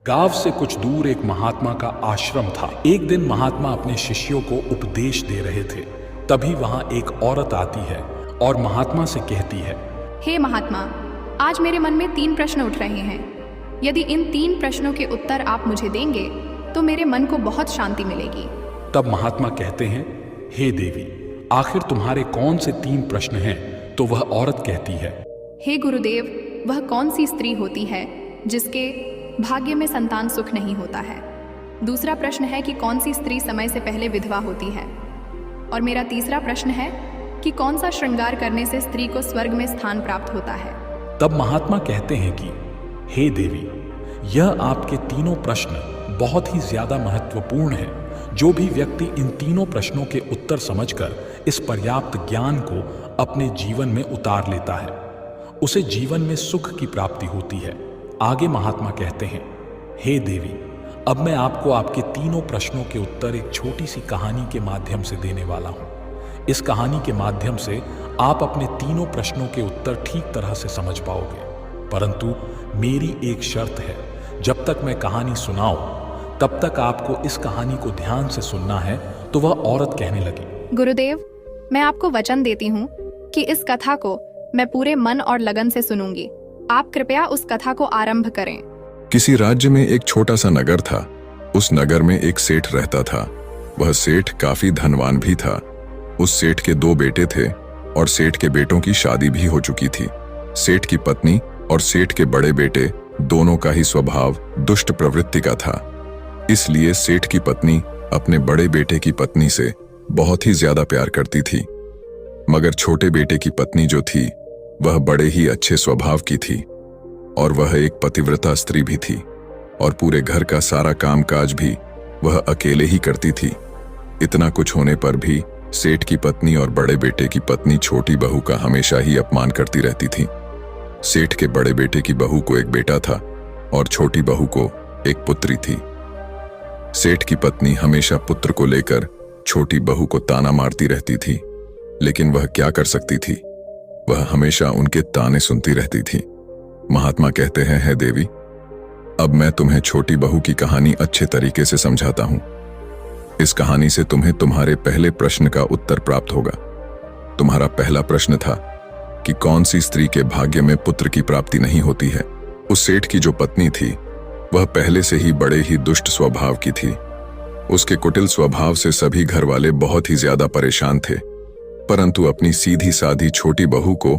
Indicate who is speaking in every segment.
Speaker 1: गांव से कुछ दूर एक महात्मा का आश्रम था। एक दिन महात्मा अपने शिष्यों को उपदेश दे रहे थे। तभी वहां एक औरत आती है और महात्मा से कहती है,
Speaker 2: हे महात्मा, आज मेरे मन में 3 प्रश्न उठ रहे हैं। यदि इन 3 प्रश्नों के उत्तर आप मुझे देंगे तो मेरे मन को बहुत शांति मिलेगी।
Speaker 1: तब महात्मा कहते हैं, हे देवी, आखिर तुम्हारे कौन से 3 प्रश्न हैं? तो वह औरत कहती है,
Speaker 2: हे गुरुदेव, वह कौन सी स्त्री होती है जिसके भाग्य में संतान सुख नहीं होता है? दूसरा प्रश्न है कि कौन सी स्त्री समय से पहले विधवा होती है? और मेरा तीसरा प्रश्न है कि कौन सा श्रृंगार करने से स्त्री को स्वर्ग में स्थान प्राप्त होता है?
Speaker 1: तब महात्मा कहते हैं कि हे देवी, यह आपके तीनों प्रश्न बहुत ही ज्यादा महत्वपूर्ण है। जो भी व्यक्ति इन तीनों प्रश्नों के उत्तर समझकर इस पर्याप्त ज्ञान को अपने जीवन में उतार लेता है, उसे जीवन में सुख की प्राप्ति होती है। आगे महात्मा कहते हैं, हे देवी, अब मैं आपको आपके तीनों प्रश्नों के उत्तर एक छोटी सी कहानी के माध्यम से देने वाला हूं। इस कहानी के माध्यम से आप अपने तीनों प्रश्नों के उत्तर ठीक तरह से समझ पाओगे। परंतु मेरी एक शर्त है, जब तक मैं कहानी सुनाऊं तब तक आपको इस कहानी को ध्यान से सुनना है। तो वह औरत कहने लगी,
Speaker 2: गुरुदेव, मैं आपको वचन देती हूँ कि इस कथा को मैं पूरे मन और लगन से सुनूंगी। आप कृपया उस कथा को आरंभ करें।
Speaker 3: किसी राज्य में एक छोटा सा नगर था। उस नगर में एक सेठ रहता था। वह सेठ काफी धनवान भी था। उस सेठ के 2 बेटे थे और सेठ के बेटों की शादी भी हो चुकी थी। सेठ की पत्नी और सेठ के बड़े बेटे दोनों का ही स्वभाव दुष्ट प्रवृत्ति का था। इसलिए सेठ की पत्नी अपने बड़े बेटे की पत्नी से बहुत ही ज्यादा प्यार करती थी। मगर छोटे बेटे की पत्नी जो थी वह बड़े ही अच्छे स्वभाव की थी और वह एक पतिव्रता स्त्री भी थी और पूरे घर का सारा कामकाज भी वह अकेले ही करती थी। इतना कुछ होने पर भी सेठ की पत्नी और बड़े बेटे की पत्नी छोटी बहू का हमेशा ही अपमान करती रहती थी। सेठ के बड़े बेटे की बहू को एक बेटा था और छोटी बहू को एक पुत्री थी। सेठ की पत्नी हमेशा पुत्र को लेकर छोटी बहू को ताना मारती रहती थी, लेकिन वह क्या कर सकती थी? वह हमेशा उनके ताने सुनती रहती थी। महात्मा कहते हैं, हे देवी, अब मैं तुम्हें छोटी बहू की कहानी अच्छे तरीके से समझाता हूं। इस कहानी से तुम्हें तुम्हारे पहले प्रश्न का उत्तर प्राप्त होगा। तुम्हारा पहला प्रश्न था कि कौन सी स्त्री के भाग्य में पुत्र की प्राप्ति नहीं होती है। उस सेठ की जो पत्नी थी वह पहले से ही बड़े ही दुष्ट स्वभाव की थी। उसके कुटिल स्वभाव से सभी घर वाले बहुत ही ज्यादा परेशान थे, परंतु अपनी सीधी साधी छोटी बहू को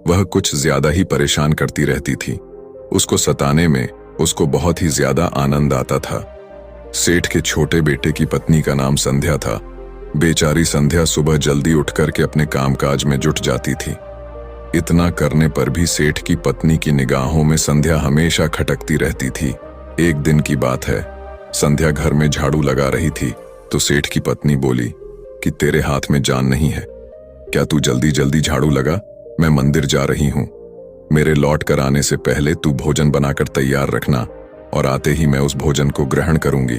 Speaker 3: वह कुछ ज्यादा ही परेशान करती रहती थी। उसको सताने में उसको बहुत ही ज्यादा आनंद आता था। सेठ के छोटे बेटे की पत्नी का नाम संध्या था। बेचारी संध्या सुबह जल्दी उठ करके अपने कामकाज में जुट जाती थी। इतना करने पर भी सेठ की पत्नी की निगाहों में संध्या हमेशा खटकती रहती थी। एक दिन की बात है, संध्या घर में झाड़ू लगा रही थी तो सेठ की पत्नी बोली कि तेरे हाथ में जान नहीं है क्या? तू जल्दी जल्दी झाड़ू लगा, मैं मंदिर जा रही हूं। मेरे लौट कर आने से पहले तू भोजन बनाकर तैयार रखना और आते ही मैं उस भोजन को ग्रहण करूंगी।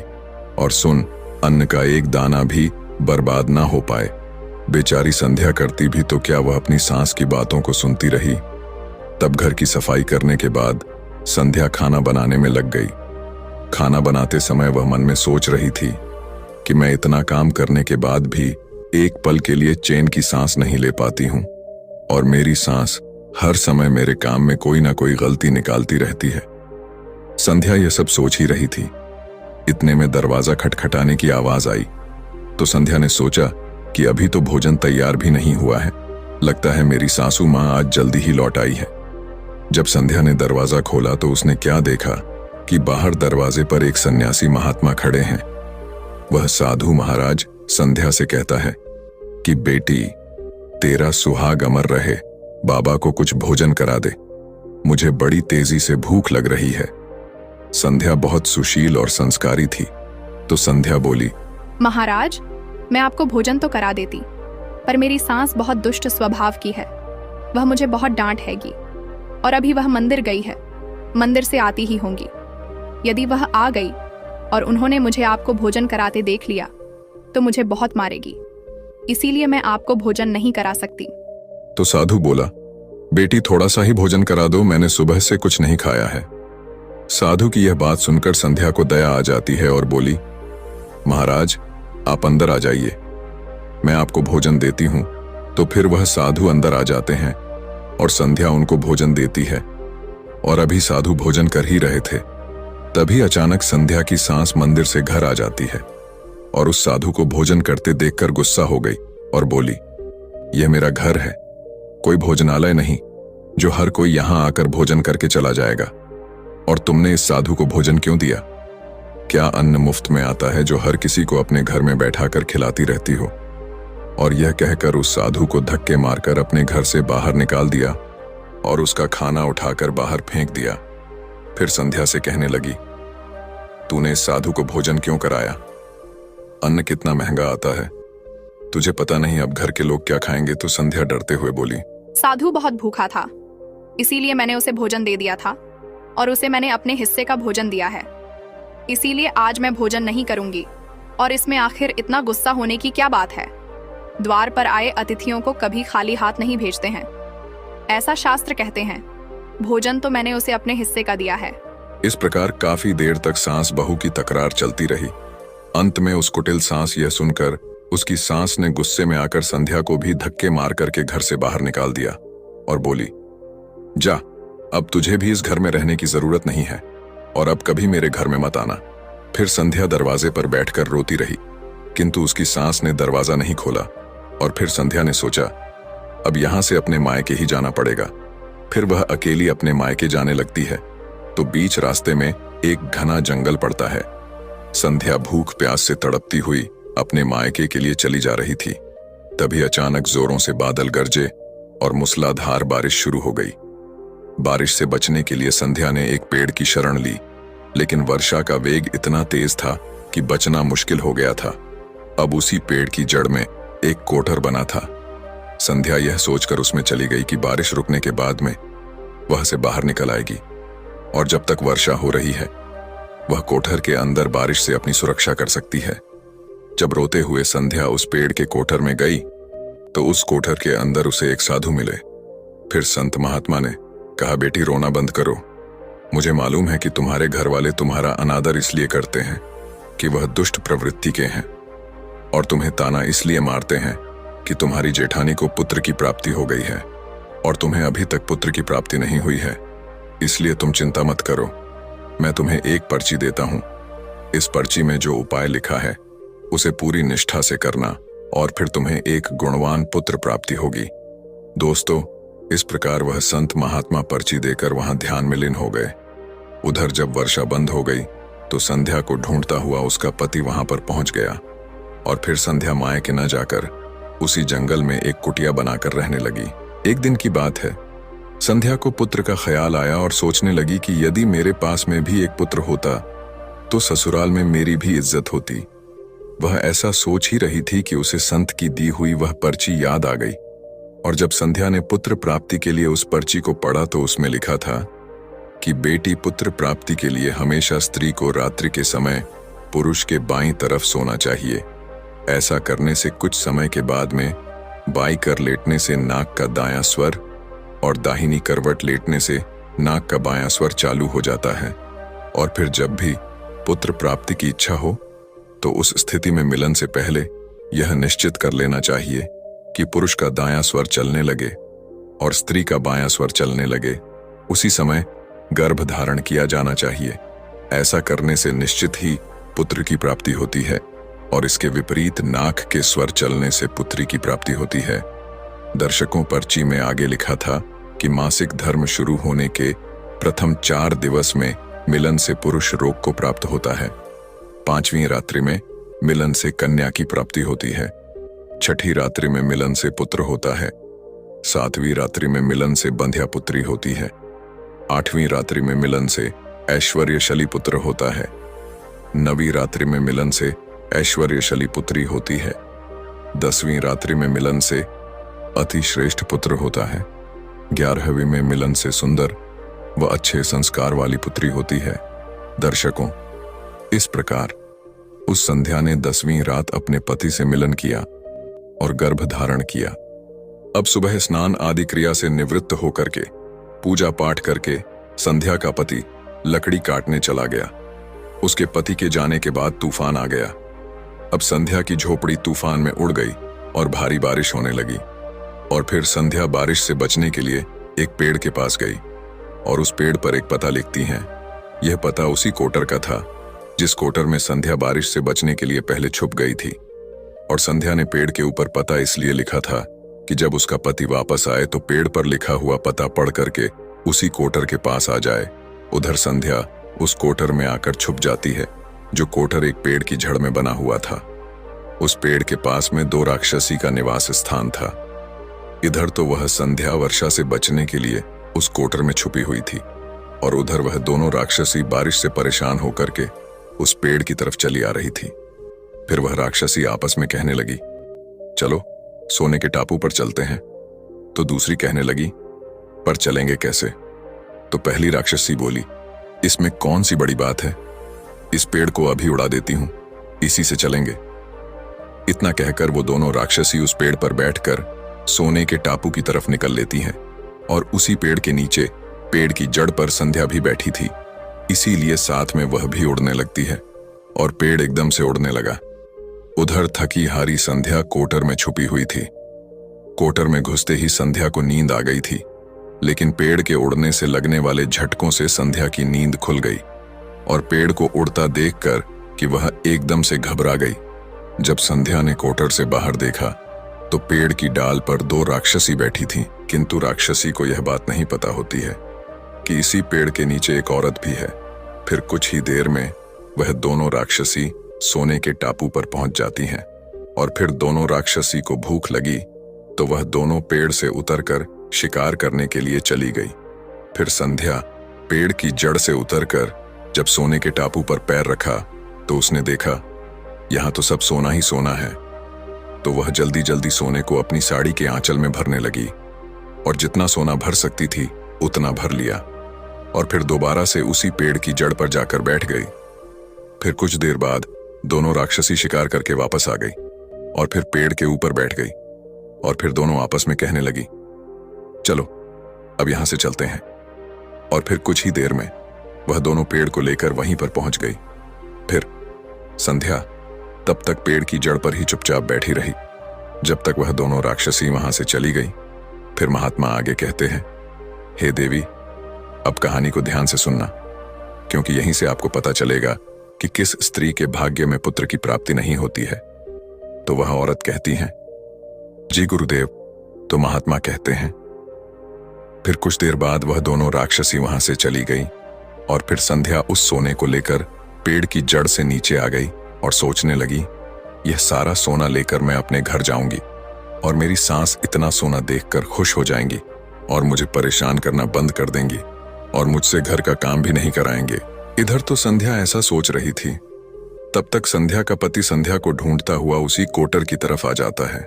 Speaker 3: और सुन, अन्न का एक दाना भी बर्बाद ना हो पाए। बेचारी संध्या करती भी तो क्या, वह अपनी सास की बातों को सुनती रही। तब घर की सफाई करने के बाद संध्या खाना बनाने में लग गई। खाना बनाते समय वह मन में सोच रही थी कि मैं इतना काम करने के बाद भी एक पल के लिए चैन की सांस नहीं ले पाती हूं और मेरी सांस हर समय मेरे काम में कोई ना कोई गलती निकालती रहती है। संध्या यह सब सोच ही रही थी। इतने में दरवाजा खटखटाने की आवाज आई तो संध्या ने सोचा कि अभी तो भोजन तैयार भी नहीं हुआ है, लगता है मेरी सासू मां आज जल्दी ही लौट आई है। जब संध्या ने दरवाजा खोला तो उसने क्या देखा कि बाहर दरवाजे पर एक सन्यासी महात्मा खड़े हैं। वह साधु महाराज संध्या से कहता है कि बेटी, तेरा सुहाग अमर रहे, बाबा को कुछ भोजन करा दे, मुझे बड़ी तेजी से भूख लग रही है। संध्या बहुत सुशील और संस्कारी थी तो संध्या बोली,
Speaker 2: महाराज, मैं आपको भोजन तो करा देती, पर मेरी सास बहुत दुष्ट स्वभाव की है। वह मुझे बहुत डांट हैगी और अभी वह मंदिर गई है, मंदिर से आती ही होंगी। यदि वह आ गई और उन्होंने मुझे आपको भोजन कराते देख लिया तो मुझे बहुत मारेगी, इसीलिए मैं आपको भोजन नहीं करा सकती।
Speaker 3: तो साधु बोला, बेटी थोड़ा सा ही भोजन करा दो, मैंने सुबह से कुछ नहीं खाया है। साधु की यह बात सुनकर संध्या को दया आ जाती है और बोली, महाराज, आप अंदर आ जाइए, मैं आपको भोजन देती हूं। तो फिर वह साधु अंदर आ जाते हैं और संध्या उनको भोजन देती है। और अभी साधु भोजन कर ही रहे थे, तभी अचानक संध्या की सांस मंदिर से घर आ जाती है और उस साधु को भोजन करते देखकर गुस्सा हो गई और बोली, यह मेरा घर है, कोई भोजनालय नहीं जो हर कोई यहां आकर भोजन करके चला जाएगा। और तुमने इस साधु को भोजन क्यों दिया? क्या अन्न मुफ्त में आता है जो हर किसी को अपने घर में बैठाकर खिलाती रहती हो? और यह कहकर उस साधु को धक्के मारकर अपने घर से बाहर निकाल दिया और उसका खाना उठाकर बाहर फेंक दिया। फिर संध्या से कहने लगी, तूने इस साधु को भोजन क्यों कराया? अन्न कितना महंगा आता है, तुझे पता नहीं अब घर के लोग क्या खाएंगे? तो संध्या डरते हुए बोली,
Speaker 2: साधु बहुत भूखा था, इसीलिए मैंने उसे भोजन दे दिया था और उसे मैंने अपने हिस्से का भोजन दिया है। इसीलिए आज मैं भोजन नहीं करूंगी। और इसमें आखिर इतना गुस्सा होने की क्या बात है? द्वार पर आए अतिथियों को कभी खाली हाथ नहीं भेजते हैं, ऐसा शास्त्र कहते हैं। भोजन तो मैंने उसे अपने हिस्से का दिया है।
Speaker 3: इस प्रकार काफी देर तक सास बहू की तकरार चलती रही। अंत में उस कुटिल सास यह सुनकर उसकी सास ने गुस्से में आकर संध्या को भी धक्के मार करके घर से बाहर निकाल दिया और बोली, जा, अब तुझे भी इस घर में रहने की जरूरत नहीं है और अब कभी मेरे घर में मत आना। फिर संध्या दरवाजे पर बैठकर रोती रही, किंतु उसकी सास ने दरवाजा नहीं खोला। और फिर संध्या ने सोचा, अब यहां से अपने मायके ही जाना पड़ेगा। फिर वह अकेली अपने मायके जाने लगती है तो बीच रास्ते में एक घना जंगल पड़ता है। संध्या भूख प्यास से तड़पती हुई अपने मायके के लिए चली जा रही थी। तभी अचानक जोरों से बादल गरजे और मूसलाधार बारिश शुरू हो गई। बारिश से बचने के लिए संध्या ने एक पेड़ की शरण ली, लेकिन वर्षा का वेग इतना तेज था कि बचना मुश्किल हो गया था। अब उसी पेड़ की जड़ में एक कोठर बना था। संध्या यह सोचकर उसमें चली गई कि बारिश रुकने के बाद में वह से बाहर निकल आएगी और जब तक वर्षा हो रही है वह कोठर के अंदर बारिश से अपनी सुरक्षा कर सकती है। जब रोते हुए संध्या उस पेड़ के कोठर में गई तो उस कोठर के अंदर उसे एक साधु मिले। फिर संत महात्मा ने कहा, बेटी रोना बंद करो, मुझे मालूम है कि तुम्हारे घर वाले तुम्हारा अनादर इसलिए करते हैं कि वह दुष्ट प्रवृत्ति के हैं और तुम्हें ताना इसलिए मारते हैं कि तुम्हारी जेठानी को पुत्र की प्राप्ति हो गई है और तुम्हें अभी तक पुत्र की प्राप्ति नहीं हुई है। इसलिए तुम चिंता मत करो, मैं तुम्हें एक पर्ची देता हूं। इस पर्ची में जो उपाय लिखा है उसे पूरी निष्ठा से करना और फिर तुम्हें एक गुणवान पुत्र प्राप्ति होगी। दोस्तों, इस प्रकार वह संत महात्मा पर्ची देकर वहां ध्यान में लीन हो गए। उधर जब वर्षा बंद हो गई तो संध्या को ढूंढता हुआ उसका पति वहां पर पहुंच गया और फिर संध्या मायके न जाकर उसी जंगल में एक कुटिया बनाकर रहने लगी। एक दिन की बात है, संध्या को पुत्र का ख्याल आया और सोचने लगी कि यदि मेरे पास में भी एक पुत्र होता तो ससुराल में मेरी भी इज्जत होती। वह ऐसा सोच ही रही थी कि उसे संत की दी हुई वह पर्ची याद आ गई और जब संध्या ने पुत्र प्राप्ति के लिए उस पर्ची को पढ़ा तो उसमें लिखा था कि बेटी पुत्र प्राप्ति के लिए हमेशा स्त्री को रात्रि के समय पुरुष के बाईं तरफ सोना चाहिए। ऐसा करने से कुछ समय के बाद में बाईं कर लेटने से नाक का दायां स्वर और दाहिनी करवट लेटने से नाक का बायां स्वर चालू हो जाता है। और फिर जब भी पुत्र प्राप्ति की इच्छा हो तो उस स्थिति में मिलन से पहले यह निश्चित कर लेना चाहिए कि पुरुष का दायां स्वर चलने लगे और स्त्री का बायां स्वर चलने लगे, उसी समय गर्भ धारण किया जाना चाहिए। ऐसा करने से निश्चित ही पुत्र की प्राप्ति होती है और इसके विपरीत नाक के स्वर चलने से पुत्री की प्राप्ति होती है। दर्शकों, पर्ची में आगे लिखा था कि मासिक धर्म शुरू होने के प्रथम 4 दिवस में मिलन से पुरुष रोग को प्राप्त होता है। 5वीं रात्रि में मिलन से कन्या की प्राप्ति होती है। 6ठी रात्रि में मिलन से पुत्र होता है। 7वीं रात्रि में मिलन से बंध्या पुत्री होती है। 8वीं रात्रि में मिलन से ऐश्वर्यशली पुत्र होता है। 9वीं रात्रि में मिलन से ऐश्वर्यशली पुत्री होती है। 10वीं रात्रि में मिलन से अति श्रेष्ठ पुत्र होता है। 11वीं में मिलन से सुंदर व अच्छे संस्कार वाली पुत्री होती है। दर्शकों, इस प्रकार उस संध्या ने 10वीं रात अपने पति से मिलन किया और गर्भ धारण किया। अब सुबह स्नान आदि क्रिया से निवृत्त होकर के पूजा पाठ करके संध्या का पति लकड़ी काटने चला गया। उसके पति के जाने के बाद तूफान आ गया। अब संध्या की झोपड़ी तूफान में उड़ गई और भारी बारिश होने लगी। और फिर संध्या बारिश से बचने के लिए एक पेड़ के पास गई और उस पेड़ पर एक पता लिखती हैं। यह पता उसी कोटर का था जिस कोटर में संध्या बारिश से बचने के लिए पहले छुप गई थी। और संध्या ने पेड़ के ऊपर पता इसलिए लिखा था कि जब उसका पति वापस आए तो पेड़ पर लिखा हुआ पता पढ़ करके उसी कोटर के पास आ जाए। उधर संध्या उस कोटर में आकर छुप जाती है, जो कोटर एक पेड़ की जड़ में बना हुआ था। उस पेड़ के पास में 2 राक्षसी का निवास स्थान था। इधर तो वह संध्या वर्षा से बचने के लिए उस कोटर में छुपी हुई थी और उधर वह दोनों राक्षसी बारिश से परेशान होकर के उस पेड़ की तरफ चली आ रही थी। फिर वह राक्षसी आपस में कहने लगी, चलो सोने के टापू पर चलते हैं। तो दूसरी कहने लगी, पर चलेंगे कैसे? तो पहली राक्षसी बोली, इसमें कौन सी बड़ी बात है, इस पेड़ को अभी उड़ा देती हूं, इसी से चलेंगे। इतना कहकर वो दोनों राक्षसी उस पेड़ पर बैठकर सोने के टापू की तरफ निकल लेती हैं और उसी पेड़ के नीचे पेड़ की जड़ पर संध्या भी बैठी थी, इसीलिए साथ में वह भी उड़ने लगती है और पेड़ एकदम से उड़ने लगा। उधर थकी हारी संध्या कोटर में छुपी हुई थी। कोटर में घुसते ही संध्या को नींद आ गई थी, लेकिन पेड़ के उड़ने से लगने वाले झटकों से संध्या की नींद खुल गई और पेड़ को उड़ता देखकर कि वह एकदम से घबरा गई। जब संध्या ने कोटर से बाहर देखा तो पेड़ की डाल पर 2 राक्षसी बैठी थीं, किंतु राक्षसी को यह बात नहीं पता होती है कि इसी पेड़ के नीचे एक औरत भी है। फिर कुछ ही देर में वह दोनों राक्षसी सोने के टापू पर पहुंच जाती हैं और फिर दोनों राक्षसी को भूख लगी तो वह दोनों पेड़ से उतरकर शिकार करने के लिए चली गई। फिर संध्या पेड़ की जड़ से उतरकर जब सोने के टापू पर पैर रखा तो उसने देखा यहां तो सब सोना ही सोना है। तो वह जल्दी जल्दी सोने को अपनी साड़ी के आंचल में भरने लगी और जितना सोना भर सकती थी उतना भर लिया और फिर दोबारा से उसी पेड़ की जड़ पर जाकर बैठ गई। फिर कुछ देर बाद दोनों राक्षसी शिकार करके वापस आ गई और फिर पेड़ के ऊपर बैठ गई और फिर दोनों आपस में कहने लगी, चलो अब यहां से चलते हैं। और फिर कुछ ही देर में वह दोनों पेड़ को लेकर वहीं पर पहुंच गई। फिर संध्या तब तक पेड़ की जड़ पर ही चुपचाप बैठी रही जब तक वह दोनों राक्षसी वहां से चली गई। फिर महात्मा आगे कहते हैं, हे देवी, अब कहानी को ध्यान से सुनना, क्योंकि यहीं से आपको पता चलेगा कि किस स्त्री के भाग्य में पुत्र की प्राप्ति नहीं होती है। तो वह औरत कहती है, जी गुरुदेव। तो महात्मा कहते हैं, फिर कुछ देर बाद वह दोनों राक्षसी वहां से चली गई और फिर संध्या उस सोने को लेकर पेड़ की जड़ से नीचे आ गई और सोचने लगी, यह सारा सोना लेकर मैं अपने घर जाऊंगी और मेरी सास इतना सोना देखकर खुश हो जाएंगी और मुझे परेशान करना बंद कर देंगी और मुझसे घर का काम भी नहीं कराएंगे। इधर तो संध्या ऐसा सोच रही थी, तब तक संध्या का पति संध्या को ढूंढता हुआ उसी कोटर की तरफ आ जाता है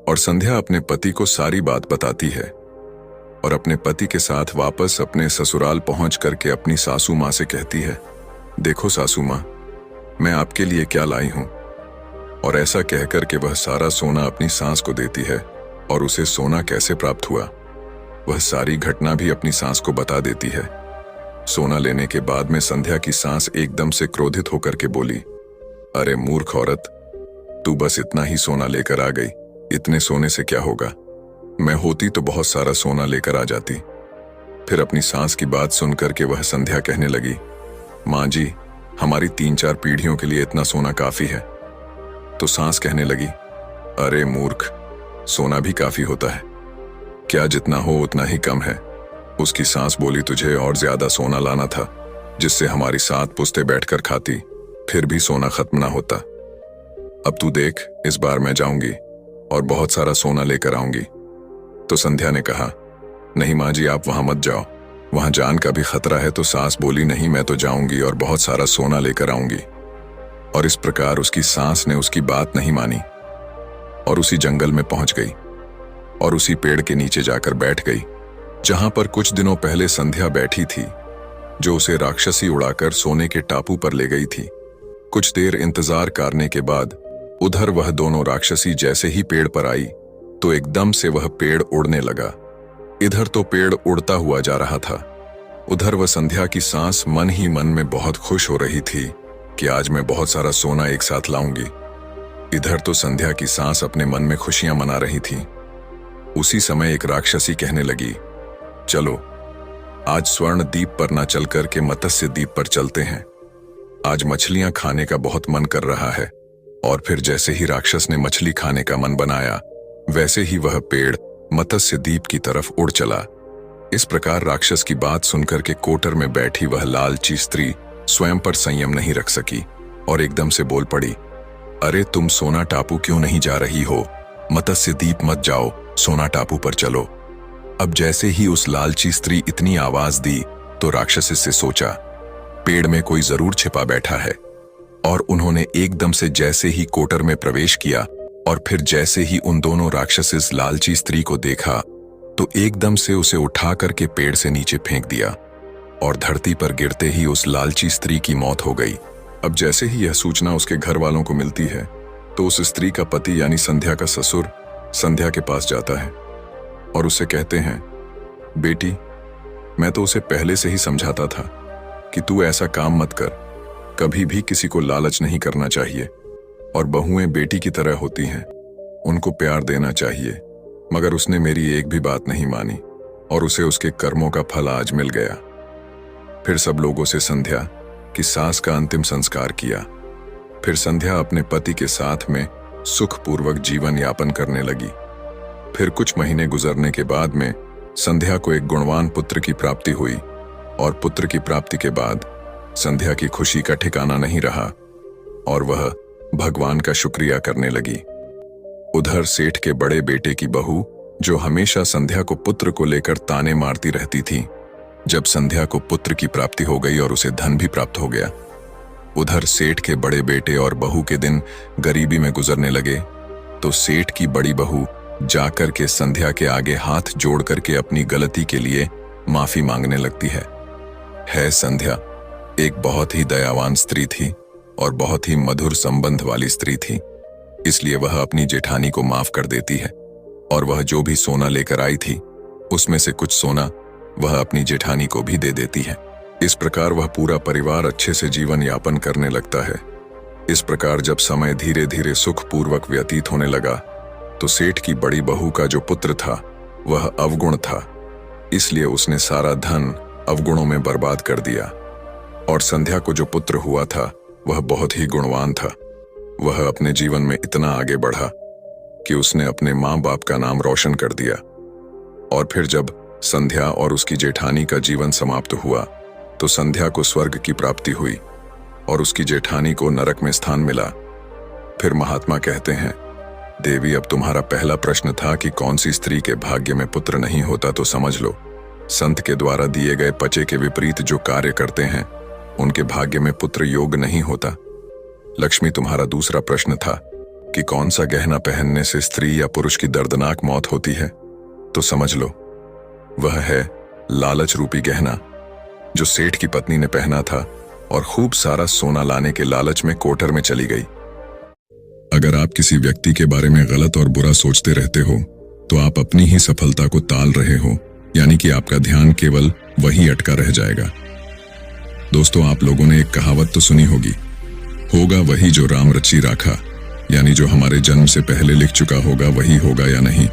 Speaker 3: और संध्या अपने पति को सारी बात बताती है और अपने पति के साथ वापस अपने ससुराल पहुंच करके अपनी सासू माँ से कहती है, देखो सासू माँ, मैं आपके लिए क्या लाई हूं। और ऐसा कहकर के वह सारा सोना अपनी सास को देती है और उसे सोना कैसे प्राप्त हुआ वह सारी घटना भी अपनी सास को बता देती है। सोना लेने के बाद में संध्या की सास एकदम से क्रोधित होकर के बोली, अरे मूर्ख औरत, तू बस इतना ही सोना लेकर आ गई, इतने सोने से क्या होगा, मैं होती तो बहुत सारा सोना लेकर आ जाती। फिर अपनी सास की बात सुनकर के वह संध्या कहने लगी, माँ जी, हमारी 3-4 पीढ़ियों के लिए इतना सोना काफी है। तो सास कहने लगी, अरे मूर्ख, सोना भी काफी होता है क्या, जितना हो उतना ही कम है। उसकी सास बोली, तुझे और ज्यादा सोना लाना था जिससे हमारी 7 पुश्तें बैठकर खाती, फिर भी सोना खत्म ना होता। अब तू देख, इस बार मैं जाऊंगी और बहुत सारा सोना लेकर आऊंगी। तो संध्या ने कहा, नहीं माँ जी, आप वहां मत जाओ, वहां जान का भी खतरा है। तो सास बोली, नहीं, मैं तो जाऊंगी और बहुत सारा सोना लेकर आऊंगी। और इस प्रकार उसकी सास ने उसकी बात नहीं मानी और उसी जंगल में पहुंच गई और उसी पेड़ के नीचे जाकर बैठ गई जहां पर कुछ दिनों पहले संध्या बैठी थी, जो उसे राक्षसी उड़ाकर सोने के टापू पर ले गई थी। कुछ देर इंतजार करने के बाद उधर वह दोनों राक्षसी जैसे ही पेड़ पर आई तो एकदम से वह पेड़ उड़ने लगा। इधर तो पेड़ उड़ता हुआ जा रहा था उधर वह संध्या की सास मन ही मन में बहुत खुश हो रही थी कि आज मैं बहुत सारा सोना एक साथ लाऊंगी। इधर तो संध्या की सास अपने मन में खुशियां मना रही थी। उसी समय एक राक्षसी कहने लगी, चलो आज स्वर्ण द्वीप पर ना चल कर के मत्स्य द्वीप पर चलते हैं। आज मछलियां खाने का बहुत मन कर रहा है। और फिर जैसे ही राक्षस ने मछली खाने का मन बनाया, वैसे ही वह पेड़ मत्स्य द्वीप की तरफ उड़ चला। इस प्रकार राक्षस की बात सुनकर के कोटर में बैठी वह लालची स्त्री स्वयं पर संयम नहीं रख सकी और एकदम से बोल पड़ी, अरे तुम सोना टापू क्यों नहीं जा रही हो? मत्स्य द्वीप मत जाओ, सोना टापू पर चलो। अब जैसे ही उस लालची स्त्री इतनी आवाज दी तो राक्षस से सोचा, पेड़ में कोई जरूर छिपा बैठा है। और उन्होंने एकदम से जैसे ही कोटर में प्रवेश किया और फिर जैसे ही उन दोनों राक्षस लालची स्त्री को देखा तो एकदम से उसे उठा करके पेड़ से नीचे फेंक दिया और धरती पर गिरते ही उस लालची स्त्री की मौत हो गई। अब जैसे ही यह सूचना उसके घर वालों को मिलती है तो उस स्त्री का पति यानी संध्या का ससुर संध्या के पास जाता है और उससे कहते हैं, बेटी मैं तो उसे पहले से ही समझाता था कि तू ऐसा काम मत कर, कभी भी किसी को लालच नहीं करना चाहिए और बहुएं बेटी की तरह होती हैं, उनको प्यार देना चाहिए। मगर उसने मेरी एक भी बात नहीं मानी और उसे उसके कर्मों का फल आज मिल गया। फिर सब लोगों से संध्या की सास का अंतिम संस्कार किया। फिर संध्या अपने पति के साथ में सुखपूर्वक जीवन यापन करने लगी। फिर कुछ महीने गुजरने के बाद में संध्या को एक गुणवान पुत्र की प्राप्ति हुई और पुत्र की प्राप्ति के बाद संध्या की खुशी का ठिकाना नहीं रहा और वह भगवान का शुक्रिया करने लगी। उधर सेठ के बड़े बेटे की बहू, जो हमेशा संध्या को पुत्र को लेकर ताने मारती रहती थी, जब संध्या को पुत्र की प्राप्ति हो गई और उसे धन भी प्राप्त हो गया, उधर सेठ के बड़े बेटे और बहू के दिन गरीबी में गुजरने लगे तो सेठ की बड़ी बहू जाकर के संध्या के आगे हाथ जोड़ करके अपनी गलती के लिए माफी मांगने लगती है। संध्या एक बहुत ही दयावान स्त्री थी और बहुत ही मधुर संबंध वाली स्त्री थी, इसलिए वह अपनी जेठानी को माफ कर देती है और वह जो भी सोना लेकर आई थी उसमें से कुछ सोना वह अपनी जेठानी को भी दे देती है। इस प्रकार वह पूरा परिवार अच्छे से जीवन यापन करने लगता है। इस प्रकार जब समय धीरे धीरे सुखपूर्वक व्यतीत होने लगा तो सेठ की बड़ी बहू का जो पुत्र था वह अवगुण था, इसलिए उसने सारा धन अवगुणों में बर्बाद कर दिया। और संध्या को जो पुत्र हुआ था वह बहुत ही गुणवान था। वह अपने जीवन में इतना आगे बढ़ा कि उसने अपने माँ बाप का नाम रोशन कर दिया। और फिर जब संध्या और उसकी जेठानी का जीवन समाप्त हुआ तो संध्या को स्वर्ग की प्राप्ति हुई और उसकी जेठानी को नरक में स्थान मिला। फिर महात्मा कहते हैं, देवी अब तुम्हारा पहला प्रश्न था कि कौन सी स्त्री के भाग्य में पुत्र नहीं होता, तो समझ लो संत के द्वारा दिए गए पचे के विपरीत जो कार्य करते हैं उनके भाग्य में पुत्र योग नहीं होता। लक्ष्मी तुम्हारा दूसरा प्रश्न था कि कौन सा गहना पहनने से स्त्री या पुरुष की दर्दनाक मौत होती है, तो समझ लो वह है लालच रूपी गहना जो सेठ की पत्नी ने पहना था और खूब सारा सोना लाने के लालच में कोटर में चली गई। अगर आप किसी व्यक्ति के बारे में गलत और बुरा सोचते रहते हो तो आप अपनी ही सफलता को ताल रहे हो, यानी कि आपका ध्यान केवल वही अटका रह जाएगा। दोस्तों, आप लोगों ने एक कहावत तो सुनी होगी, होगा वही जो राम रची राखा, यानी जो हमारे जन्म से पहले लिख चुका होगा वही होगा या नहीं।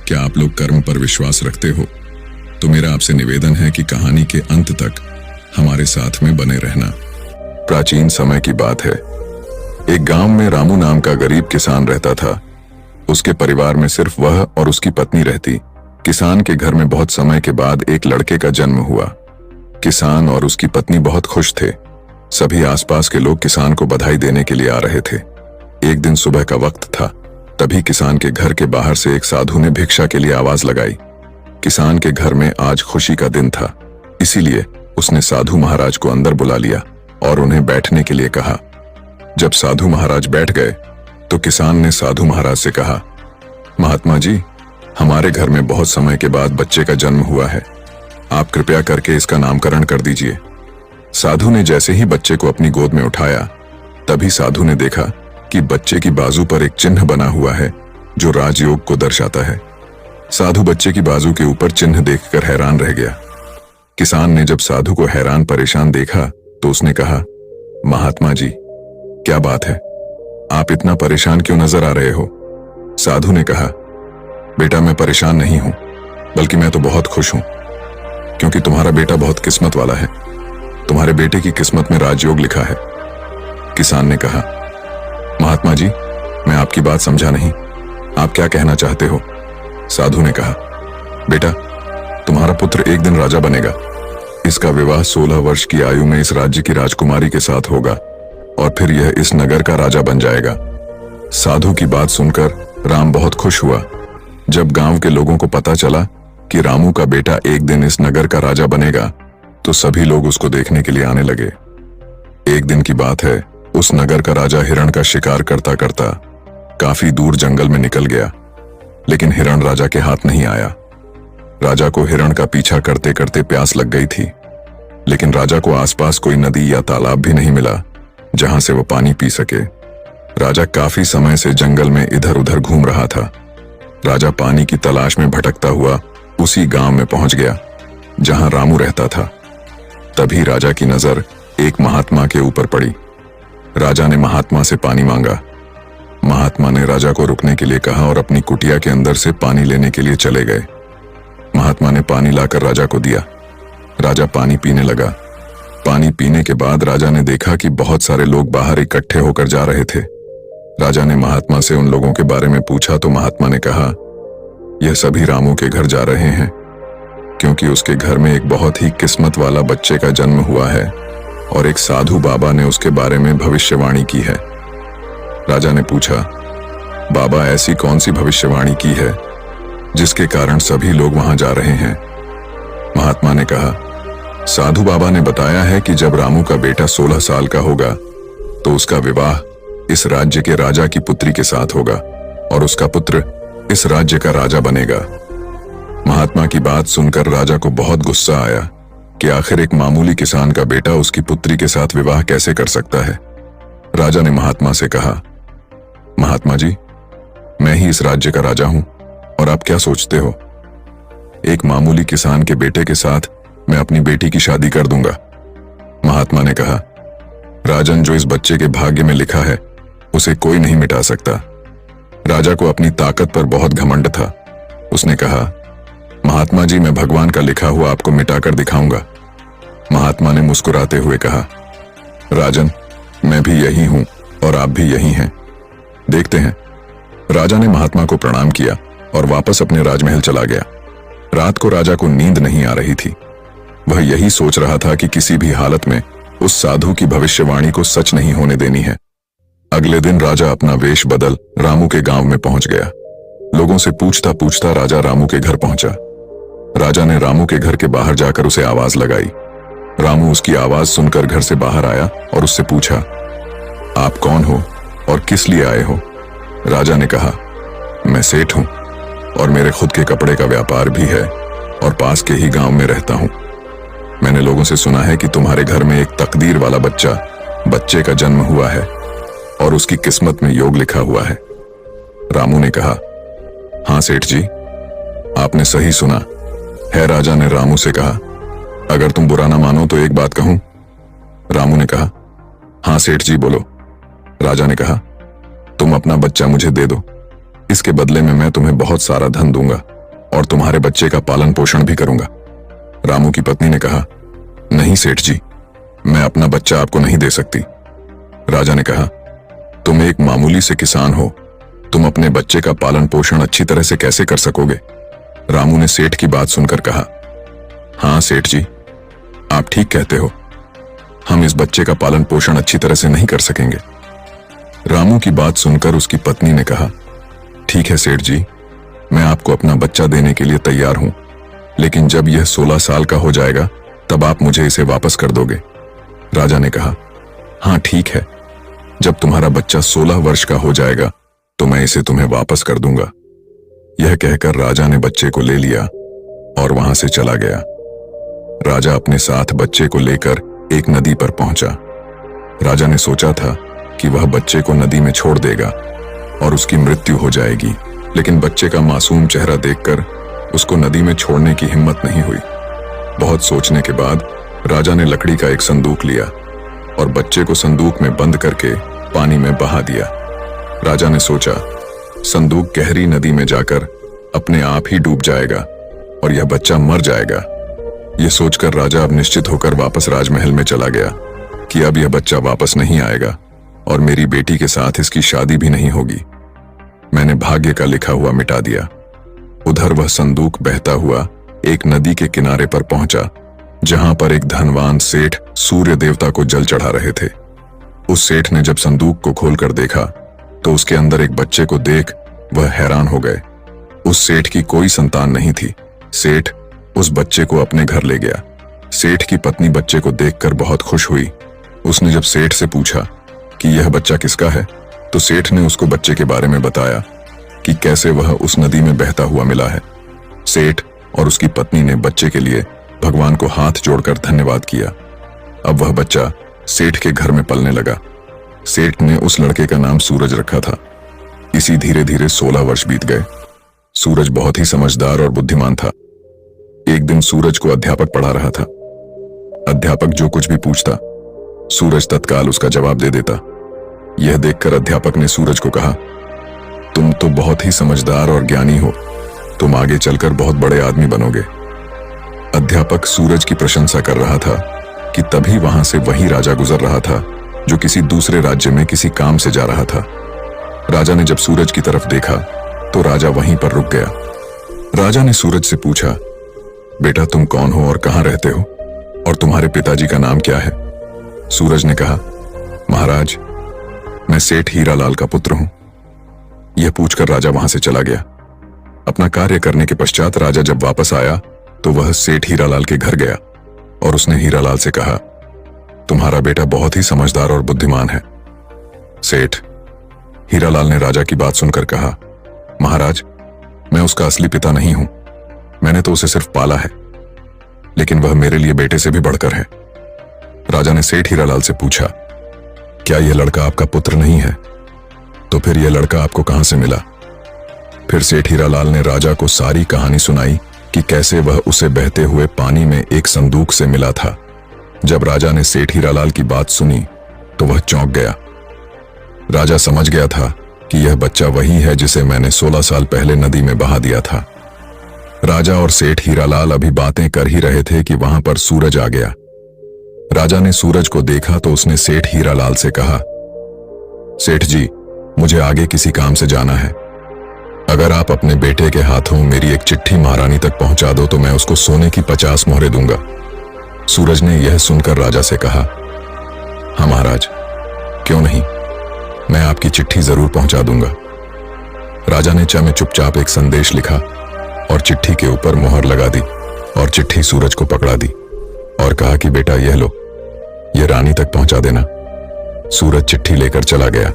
Speaker 3: क्या आप लोग कर्म पर विश्वास रखते हो? तो मेरा आपसे निवेदन है कि कहानी के अंत तक हमारे साथ में बने रहना। प्राचीन समय की बात है, एक गांव में रामू नाम का गरीब किसान रहता था। उसके परिवार में सिर्फ वह और उसकी पत्नी रहती। किसान के घर में बहुत समय के बाद एक लड़के का जन्म हुआ। किसान और उसकी पत्नी बहुत खुश थे। सभी आसपास के लोग किसान को बधाई देने के लिए आ रहे थे। एक दिन सुबह का वक्त था, तभी किसान के घर के बाहर से एक साधु ने भिक्षा के लिए आवाज लगाई। किसान के घर में आज खुशी का दिन था, इसीलिए उसने साधु महाराज को अंदर बुला लिया और उन्हें बैठने के लिए कहा। जब साधु महाराज बैठ गए तो किसान ने साधु महाराज से कहा, महात्मा जी, हमारे घर में बहुत समय के बाद बच्चे का जन्म हुआ है, आप कृपया करके इसका नामकरण कर दीजिए। साधु ने जैसे ही बच्चे को अपनी गोद में उठाया, तभी साधु ने देखा कि बच्चे की बाजू पर एक चिन्ह बना हुआ है जो राजयोग को दर्शाता है। साधु बच्चे की बाजू के ऊपर चिन्ह देखकर हैरान रह गया। किसान ने जब साधु को हैरान परेशान देखा तो उसने कहा, महात्मा जी, क्या बात है, आप इतना परेशान क्यों नजर आ रहे हो? साधु ने कहा, बेटा मैं परेशान नहीं हूं, बल्कि मैं तो बहुत खुश हूं, क्योंकि तुम्हारा बेटा बहुत किस्मत वाला है। तुम्हारे बेटे की किस्मत में राजयोग लिखा है। किसान ने कहा, महात्मा जी, मैं आपकी बात समझा नहीं, आप क्या कहना चाहते हो? साधु ने कहा, बेटा तुम्हारा पुत्र एक दिन राजा बनेगा। इसका विवाह 16 वर्ष की आयु में इस राज्य की राजकुमारी के साथ होगा और फिर यह इस नगर का राजा बन जाएगा। साधु की बात सुनकर राम बहुत खुश हुआ। जब गांव के लोगों को पता चला कि रामू का बेटा एक दिन इस नगर का राजा बनेगा तो सभी लोग उसको देखने के लिए आने लगे। एक दिन की बात है, उस नगर का राजा हिरण का शिकार करता करता काफी दूर जंगल में निकल गया, लेकिन हिरण राजा के हाथ नहीं आया। राजा को हिरण का पीछा करते करते प्यास लग गई थी, लेकिन राजा को आसपास कोई नदी या तालाब भी नहीं मिला जहां से वो पानी पी सके। राजा काफी समय से जंगल में इधर उधर घूम रहा था। राजा पानी की तलाश में भटकता हुआ उसी गांव में पहुंच गया जहां रामू रहता था। तभी राजा की नजर एक महात्मा के ऊपर पड़ी। राजा ने महात्मा से पानी मांगा। महात्मा ने राजा को रुकने के लिए कहा और अपनी कुटिया के अंदर से पानी लेने के लिए चले गए। महात्मा ने पानी लाकर राजा को दिया। राजा पानी पीने लगा। पानी पीने के बाद राजा ने देखा कि बहुत सारे लोग बाहर इकट्ठे होकर जा रहे थे। राजा ने महात्मा से उन लोगों के बारे में पूछा तो महात्मा ने कहा, यह सभी रामू के घर जा रहे हैं, क्योंकि उसके घर में एक बहुत ही किस्मत वाला बच्चे का जन्म हुआ है और एक साधु बाबा ने उसके बारे में भविष्यवाणी की है। राजा ने पूछा, बाबा ऐसी कौन सी भविष्यवाणी की है जिसके कारण सभी लोग वहां जा रहे हैं? महात्मा ने कहा, साधु बाबा ने बताया है कि जब रामू का बेटा 16 साल का होगा तो उसका विवाह इस राज्य के राजा की पुत्री के साथ होगा और उसका पुत्र इस राज्य का राजा बनेगा। महात्मा की बात सुनकर राजा को बहुत गुस्सा आया कि आखिर एक मामूली किसान का बेटा उसकी पुत्री के साथ विवाह कैसे कर सकता है। राजा ने महात्मा से कहा, महात्मा जी, मैं ही इस राज्य का राजा हूं और आप क्या सोचते हो? एक मामूली किसान के बेटे के साथ मैं अपनी बेटी की शादी कर दूंगा। महात्मा ने कहा, राजन, जो इस बच्चे के भाग्य में लिखा है उसे कोई नहीं मिटा सकता। राजा को अपनी ताकत पर बहुत घमंड था। उसने कहा, महात्मा जी, मैं भगवान का लिखा हुआ आपको मिटाकर दिखाऊंगा। महात्मा ने मुस्कुराते हुए कहा, राजन, मैं भी यही हूं और आप भी यही हैं, देखते हैं। राजा ने महात्मा को प्रणाम किया और वापस अपने राजमहल चला गया। रात को राजा को नींद नहीं आ रही थी। वह यही सोच रहा था कि किसी भी हालत में उस साधु की भविष्यवाणी को सच नहीं होने देनी है। अगले दिन राजा अपना वेश बदल रामू के गांव में पहुंच गया। लोगों से पूछता पूछता राजा रामू के घर पहुंचा। राजा ने रामू के घर के बाहर जाकर उसे आवाज लगाई। रामू उसकी आवाज सुनकर घर से बाहर आया और उससे पूछा, आप कौन हो और किस लिए आए हो? राजा ने कहा, मैं सेठ हूं और मेरे खुद के कपड़े का व्यापार भी है और पास के ही गांव में रहता हूं। मैंने लोगों से सुना है कि तुम्हारे घर में एक तकदीर वाला बच्चे का जन्म हुआ है और उसकी किस्मत में योग लिखा हुआ है। रामू ने कहा, हां सेठ जी, आपने सही सुना है। राजा ने रामू से कहा, अगर तुम बुरा ना मानो तो एक बात कहूं? रामू ने कहा, हां सेठ जी बोलो। राजा ने कहा, तुम अपना बच्चा मुझे दे दो, इसके बदले में मैं तुम्हें बहुत सारा धन दूंगा और तुम्हारे बच्चे का पालन पोषण भी करूंगा। रामू की पत्नी ने कहा, नहीं सेठ जी, मैं अपना बच्चा आपको नहीं दे सकती। राजा ने कहा, तुम एक मामूली से किसान हो, तुम अपने बच्चे का पालन पोषण अच्छी तरह से कैसे कर सकोगे? रामू ने सेठ की बात सुनकर कहा, हां सेठ जी, आप ठीक कहते हो, हम इस बच्चे का पालन पोषण अच्छी तरह से नहीं कर सकेंगे। रामू की बात सुनकर उसकी पत्नी ने कहा, ठीक है सेठ जी, मैं आपको अपना बच्चा देने के लिए तैयार हूं, लेकिन जब यह 16 साल का हो जाएगा तब आप मुझे इसे वापस कर दोगे। राजा ने कहा, हां ठीक है, जब तुम्हारा बच्चा 16 वर्ष का हो जाएगा तो मैं इसे तुम्हें वापस कर दूंगा। यह कहकर राजा ने बच्चे को ले लिया और वहां से चला गया। राजा अपने साथ बच्चे को लेकर एक नदी पर पहुंचा। राजा ने सोचा था कि वह बच्चे को नदी में छोड़ देगा और उसकी मृत्यु हो जाएगी, लेकिन बच्चे का मासूम चेहरा देखकर उसको नदी में छोड़ने की हिम्मत नहीं हुई। बहुत सोचने के बाद राजा ने लकड़ी का एक संदूक लिया और बच्चे को संदूक में बंद करके पानी में बहा दिया। राजा ने सोचा, संदूक गहरी नदी में जाकर अपने आप ही डूब जाएगा और यह बच्चा मर जाएगा। यह सोचकर राजा अब निश्चित होकर वापस राजमहल में चला गया कि अब यह बच्चा वापस नहीं आएगा और मेरी बेटी के साथ इसकी शादी भी नहीं होगी। मैंने भाग्य का लिखा हुआ मिटा दिया। उधर वह संदूक बहता हुआ एक नदी के किनारे पर पहुंचा, जहां पर एक धनवान सेठ सूर्य देवता को जल चढ़ा रहे थे। उस सेठ ने जब संदूक को खोलकर देखा तो उसके अंदर एक बच्चे को देख वह हैरान हो गए। उस सेठ की कोई संतान नहीं थी। सेठ उस बच्चे को अपने घर ले गया। सेठ की पत्नी बच्चे को देखकर बहुत खुश हुई। उसने जब सेठ से पूछा कि यह बच्चा किसका है, तो सेठ ने उसको बच्चे के बारे में बताया कि कैसे वह उस नदी में बहता हुआ मिला है। सेठ और उसकी पत्नी ने बच्चे के लिए भगवान को हाथ जोड़कर धन्यवाद किया। अब वह बच्चा सेठ के घर में पलने लगा। सेठ ने उस लड़के का नाम सूरज रखा था। इसी धीरे धीरे 16 वर्ष बीत गए। सूरज बहुत ही समझदार और बुद्धिमान था। एक दिन सूरज को अध्यापक पढ़ा रहा था। अध्यापक जो कुछ भी पूछता, सूरज तत्काल उसका जवाब दे देता। यह देखकर अध्यापक ने सूरज को कहा, तुम तो बहुत ही समझदार और ज्ञानी हो, तुम आगे चलकर बहुत बड़े आदमी बनोगे। अध्यापक सूरज की प्रशंसा कर रहा था कि तभी वहां से वही राजा गुजर रहा था जो किसी दूसरे राज्य में किसी काम से जा रहा था। राजा ने जब सूरज की तरफ देखा तो राजा वहीं पर रुक गया। राजा ने सूरज से पूछा, बेटा तुम कौन हो और कहां रहते हो और तुम्हारे पिताजी का नाम क्या है? सूरज ने कहा, महाराज मैं सेठ हीरालाल का पुत्र हूं। यह पूछकर राजा वहां से चला गया। अपना कार्य करने के पश्चात राजा जब वापस आया तो वह सेठ हीरालाल के घर गया और उसने हीरालाल से कहा, तुम्हारा बेटा बहुत ही समझदार और बुद्धिमान है। सेठ हीरालाल ने राजा की बात सुनकर कहा, महाराज मैं उसका असली पिता नहीं हूं, मैंने तो उसे सिर्फ पाला है, लेकिन वह मेरे लिए बेटे से भी बढ़कर है। राजा ने सेठ हीरालाल से पूछा, क्या यह लड़का आपका पुत्र नहीं है? तो फिर यह लड़का आपको कहां से मिला? फिर सेठ हीरालाल ने राजा को सारी कहानी सुनाई कि कैसे वह उसे बहते हुए पानी में एक संदूक से मिला था। जब राजा ने सेठ हीरालाल की बात सुनी तो वह चौंक गया। राजा समझ गया था कि यह बच्चा वही है जिसे मैंने 16 साल पहले नदी में बहा दिया था। राजा और सेठ हीरालाल अभी बातें कर ही रहे थे कि वहां पर सूरज आ गया। राजा ने सूरज को देखा तो उसने सेठ हीरालाल से कहा, सेठ जी मुझे आगे किसी काम से जाना है, अगर आप अपने बेटे के हाथों मेरी एक चिट्ठी महारानी तक पहुंचा दो तो मैं उसको सोने की 50 मोहरें दूंगा। सूरज ने यह सुनकर राजा से कहा, हाँ महाराज क्यों नहीं, मैं आपकी चिट्ठी जरूर पहुंचा दूंगा। राजा ने में चुपचाप एक संदेश लिखा और चिट्ठी के ऊपर मोहर लगा दी और चिट्ठी सूरज को पकड़ा दी और कहा कि बेटा यह लो, यह रानी तक पहुंचा देना। सूरज चिट्ठी लेकर चला गया।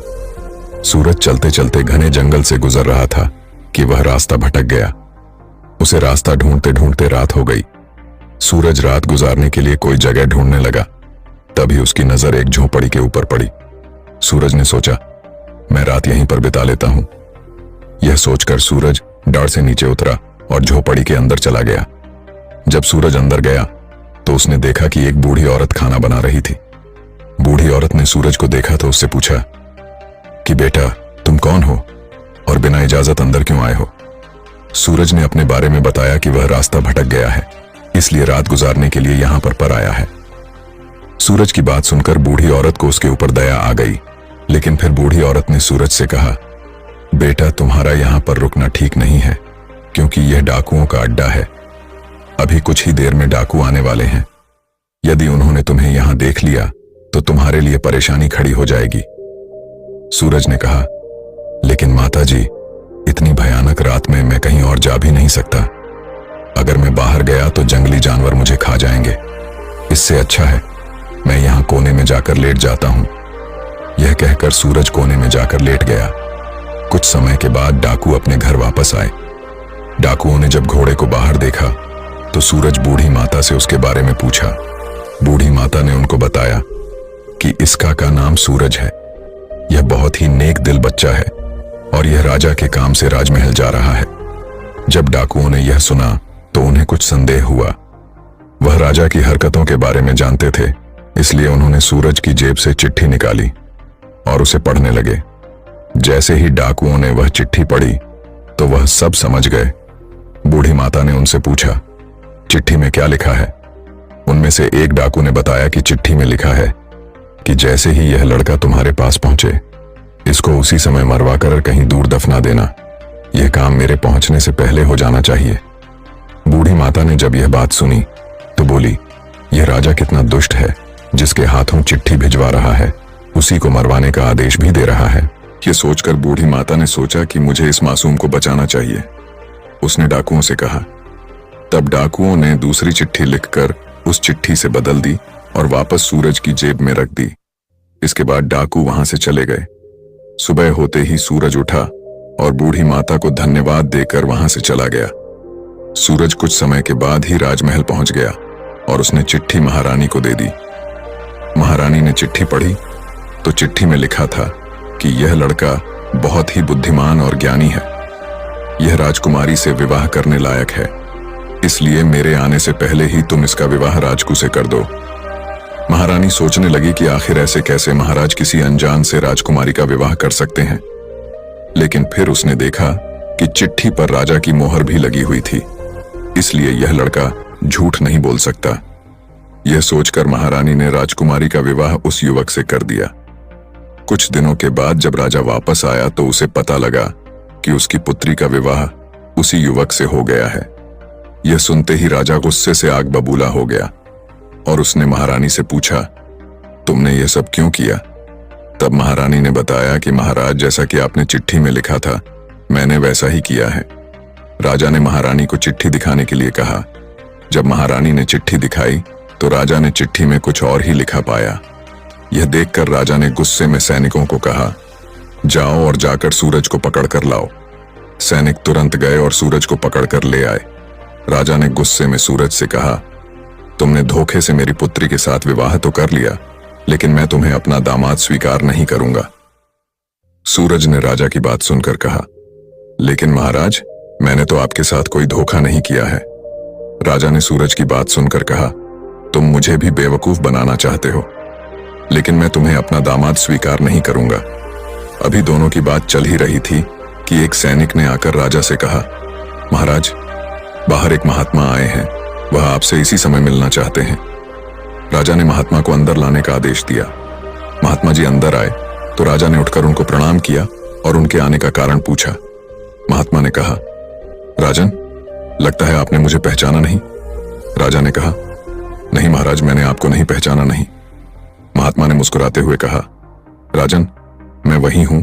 Speaker 3: सूरज चलते चलते घने जंगल से गुजर रहा था कि वह रास्ता भटक गया। उसे रास्ता ढूंढते ढूंढते रात हो गई। सूरज रात गुजारने के लिए कोई जगह ढूंढने लगा। तभी उसकी नजर एक झोपड़ी के ऊपर पड़ी। सूरज ने सोचा, मैं रात यहीं पर बिता लेता हूं। यह सोचकर सूरज डाड़ से नीचे उतरा और झोपड़ी के अंदर चला गया। जब सूरज अंदर गया तो उसने देखा कि एक बूढ़ी औरत खाना बना रही थी। बूढ़ी औरत ने सूरज को देखा तो उससे पूछा कि बेटा तुम कौन हो और बिना इजाजत अंदर क्यों आए हो? सूरज ने अपने बारे में बताया कि वह रास्ता भटक गया है, इसलिए रात गुजारने के लिए यहां पर आया है। सूरज की बात सुनकर बूढ़ी औरत को उसके ऊपर दया आ गई, लेकिन फिर बूढ़ी औरत ने सूरज से कहा, बेटा तुम्हारा यहां पर रुकना ठीक नहीं है, क्योंकि यह डाकुओं का अड्डा है। अभी कुछ ही देर में डाकू आने वाले हैं। यदि उन्होंने तुम्हें यहां देख लिया तो तुम्हारे लिए परेशानी खड़ी हो जाएगी। सूरज ने कहा, लेकिन माताजी इतनी भयानक रात में मैं कहीं और जा भी नहीं सकता। अगर मैं बाहर गया तो जंगली जानवर मुझे खा जाएंगे। इससे अच्छा है मैं यहां कोने में जाकर लेट जाता हूं। यह कहकर सूरज कोने में जाकर लेट गया। कुछ समय के बाद डाकू अपने घर वापस आए। डाकुओं ने जब घोड़े को बाहर देखा तो सूरज बूढ़ी माता से उसके बारे में पूछा। बूढ़ी माता ने उनको बताया कि इसका का नाम सूरज है। यह बहुत ही नेक दिल बच्चा है और यह राजा के काम से राजमहल जा रहा है। जब डाकुओं ने यह सुना तो उन्हें कुछ संदेह हुआ। वह राजा की हरकतों के बारे में जानते थे, इसलिए उन्होंने सूरज की जेब से चिट्ठी निकाली और उसे पढ़ने लगे। जैसे ही डाकुओं ने वह चिट्ठी पढ़ी तो वह सब समझ गए। बूढ़ी माता ने उनसे पूछा, चिट्ठी में क्या लिखा है? उनमें से एक डाकू ने बताया कि चिट्ठी में लिखा है कि जैसे ही यह लड़का तुम्हारे पास पहुंचे, इसको उसी समय मरवा कर कहीं दूर दफना देना। यह काम मेरे पहुंचने से पहले हो जाना चाहिए। बूढ़ी माता ने जब यह बात सुनी तो बोली, यह राजा कितना दुष्ट है, जिसके हाथों चिट्ठी भिजवा रहा है, उसी को मरवाने का आदेश भी दे रहा है। यह सोचकर बूढ़ी माता ने सोचा कि मुझे इस मासूम को बचाना चाहिए। उसने डाकुओं से कहा। तब डाकुओं ने दूसरी चिट्ठी लिखकर उस चिट्ठी से बदल दी और वापस सूरज की जेब में रख दी। इसके बाद डाकू वहां से चले गए। सुबह होते ही सूरज उठा और बूढ़ी माता को धन्यवाद देकर वहां से चला गया। सूरज कुछ समय के बाद ही राजमहल पहुंच गया और उसने चिट्ठी महारानी को दे दी। महारानी ने चिट्ठी पढ़ी तो चिट्ठी में लिखा था कि यह लड़का बहुत ही बुद्धिमान और ज्ञानी है। यह राजकुमारी से विवाह करने लायक है, इसलिए मेरे आने से पहले ही तुम इसका विवाह राजकू से कर दो। महारानी सोचने लगी कि आखिर ऐसे कैसे महाराज किसी अनजान से राजकुमारी का विवाह कर सकते हैं। लेकिन फिर उसने देखा कि चिट्ठी पर राजा की मोहर भी लगी हुई थी, इसलिए यह लड़का झूठ नहीं बोल सकता। यह सोचकर महारानी ने राजकुमारी का विवाह उस युवक से कर दिया। कुछ दिनों के बाद जब राजा वापस आया तो उसे पता लगा कि उसकी पुत्री का विवाह उसी युवक से हो गया है। यह सुनते ही राजा गुस्से से आग बबूला हो गया और उसने महारानी से पूछा, तुमने यह सब क्यों किया? तब महारानी ने बताया कि महाराज, जैसा कि आपने चिट्ठी में लिखा था, मैंने वैसा ही किया है। राजा ने महारानी को चिट्ठी दिखाने के लिए कहा। जब महारानी ने चिट्ठी दिखाई तो राजा ने चिट्ठी में कुछ और ही लिखा पाया। यह देखकर राजा ने गुस्से में सैनिकों को कहा, जाओ और जाकर सूरज को पकड़कर लाओ। सैनिक तुरंत गए और सूरज को पकड़कर ले आए। राजा ने गुस्से में सूरज से कहा, तुमने धोखे से मेरी पुत्री के साथ विवाह तो कर लिया, लेकिन मैं तुम्हें अपना दामाद स्वीकार नहीं करूंगा। सूरज ने राजा की बात सुनकर कहा, लेकिन महाराज, मैंने तो आपके साथ कोई धोखा नहीं किया है। राजा ने सूरज की बात सुनकर कहा, तुम मुझे भी बेवकूफ बनाना चाहते हो, लेकिन मैं तुम्हें अपना दामाद स्वीकार नहीं करूंगा। अभी दोनों की बात चल ही रही थी कि एक सैनिक ने आकर राजा से कहा, महाराज, बाहर एक महात्मा आए हैं, वह आपसे इसी समय मिलना चाहते हैं। राजा ने महात्मा को अंदर लाने का आदेश दिया। महात्मा जी अंदर आए तो राजा ने उठकर उनको प्रणाम किया और उनके आने का कारण पूछा। महात्मा ने कहा, राजन, लगता है आपने मुझे पहचाना नहीं। राजा ने कहा, नहीं महाराज, मैंने आपको नहीं पहचाना नहीं। महात्मा ने मुस्कुराते हुए कहा, राजन, मैं वही हूं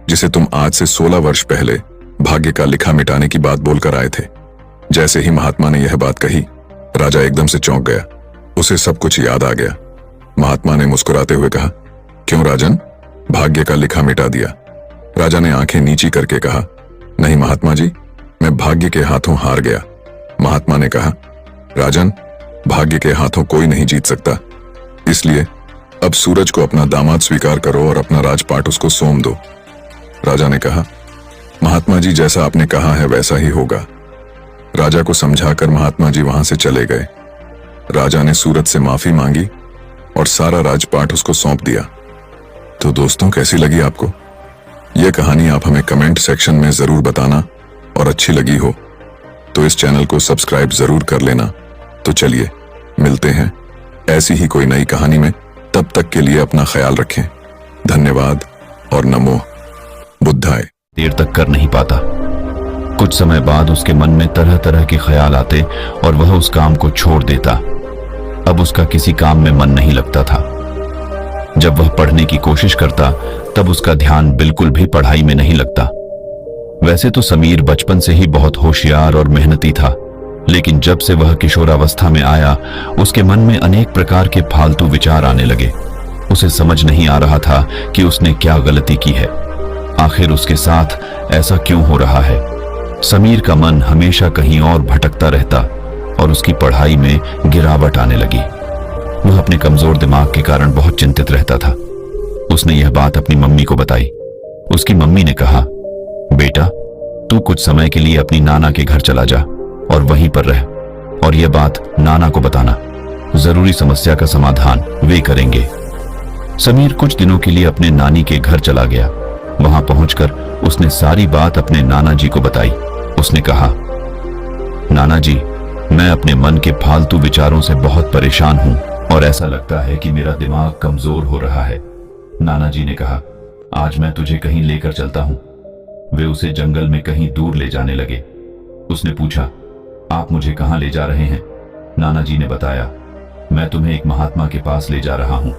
Speaker 3: जिसे तुम आज से 16 वर्ष पहले भाग्य का लिखा मिटाने की बात बोलकर आए थे। जैसे ही महात्मा ने यह बात कही, राजा एकदम से चौंक गया। उसे सब कुछ याद आ गया। महात्मा ने मुस्कुराते हुए कहा, क्यों राजन, भाग्य का लिखा मिटा दिया? राजा ने आंखें नीची करके कहा, नहीं महात्मा जी, मैं भाग्य के हाथों हार गया। महात्मा ने कहा, राजन, भाग्य के हाथों कोई नहीं जीत सकता, इसलिए अब सूरज को अपना दामाद स्वीकार करो और अपना राजपाट उसको सौंप दो। राजा ने कहा, महात्मा जी, जैसा आपने कहा है वैसा ही होगा। राजा को समझाकर महात्मा जी वहां से चले गए। राजा ने सूरज से माफी मांगी और सारा राजपाट उसको सौंप दिया। तो दोस्तों, कैसी लगी आपको यह कहानी? आप हमें कमेंट सेक्शन में जरूर बताना, और अच्छी लगी हो तो इस चैनल को सब्सक्राइब जरूर कर लेना। तो चलिए मिलते हैं ऐसी ही कोई नई कहानी में। तब तक के लिए अपना ख्याल रखें। धन्यवाद और नमो बुद्धाय।
Speaker 4: देर तक कर नहीं पाता। कुछ समय बाद उसके मन में तरह तरह के ख्याल आते और वह उस काम को छोड़ देता। अब उसका किसी काम में मन नहीं लगता था। जब वह पढ़ने की कोशिश करता तब उसका ध्यान बिल्कुल भी पढ़ाई में नहीं लगता। वैसे तो समीर बचपन से ही बहुत होशियार और मेहनती था, लेकिन जब से वह किशोरावस्था में आया उसके मन में अनेक प्रकार के फालतू विचार आने लगे। उसे समझ नहीं आ रहा था कि उसने क्या गलती की है। आखिर उसके साथ ऐसा क्यों हो रहा है? समीर का मन हमेशा कहीं और भटकता रहता और उसकी पढ़ाई में गिरावट आने लगी। वह अपने कमजोर दिमाग के कारण बहुत चिंतित रहता था। उसने यह बात अपनी मम्मी को बताई। उसकी मम्मी ने कहा, बेटा, तू कुछ समय के लिए अपनी नाना के घर चला जा और वहीं पर रह, और यह बात नाना को बताना। जरूरी समस्या का समाधान वे करेंगे। समीर कुछ दिनों के लिए अपने नानी के घर चला गया। वहां पहुंचकर उसने सारी बात अपने नाना जी को बताई। उसने कहा, नाना जी, मैं अपने मन के फालतू विचारों से बहुत परेशान हूं और ऐसा लगता है कि मेरा दिमाग कमजोर हो रहा है। नाना जी ने कहा, आज मैं तुझे कहीं लेकर चलता हूं। वे उसे जंगल में कहीं दूर ले जाने लगे। उसने पूछा, आप मुझे कहां ले जा रहे हैं? नाना जी ने बताया, मैं तुम्हें एक महात्मा के पास ले जा रहा हूं।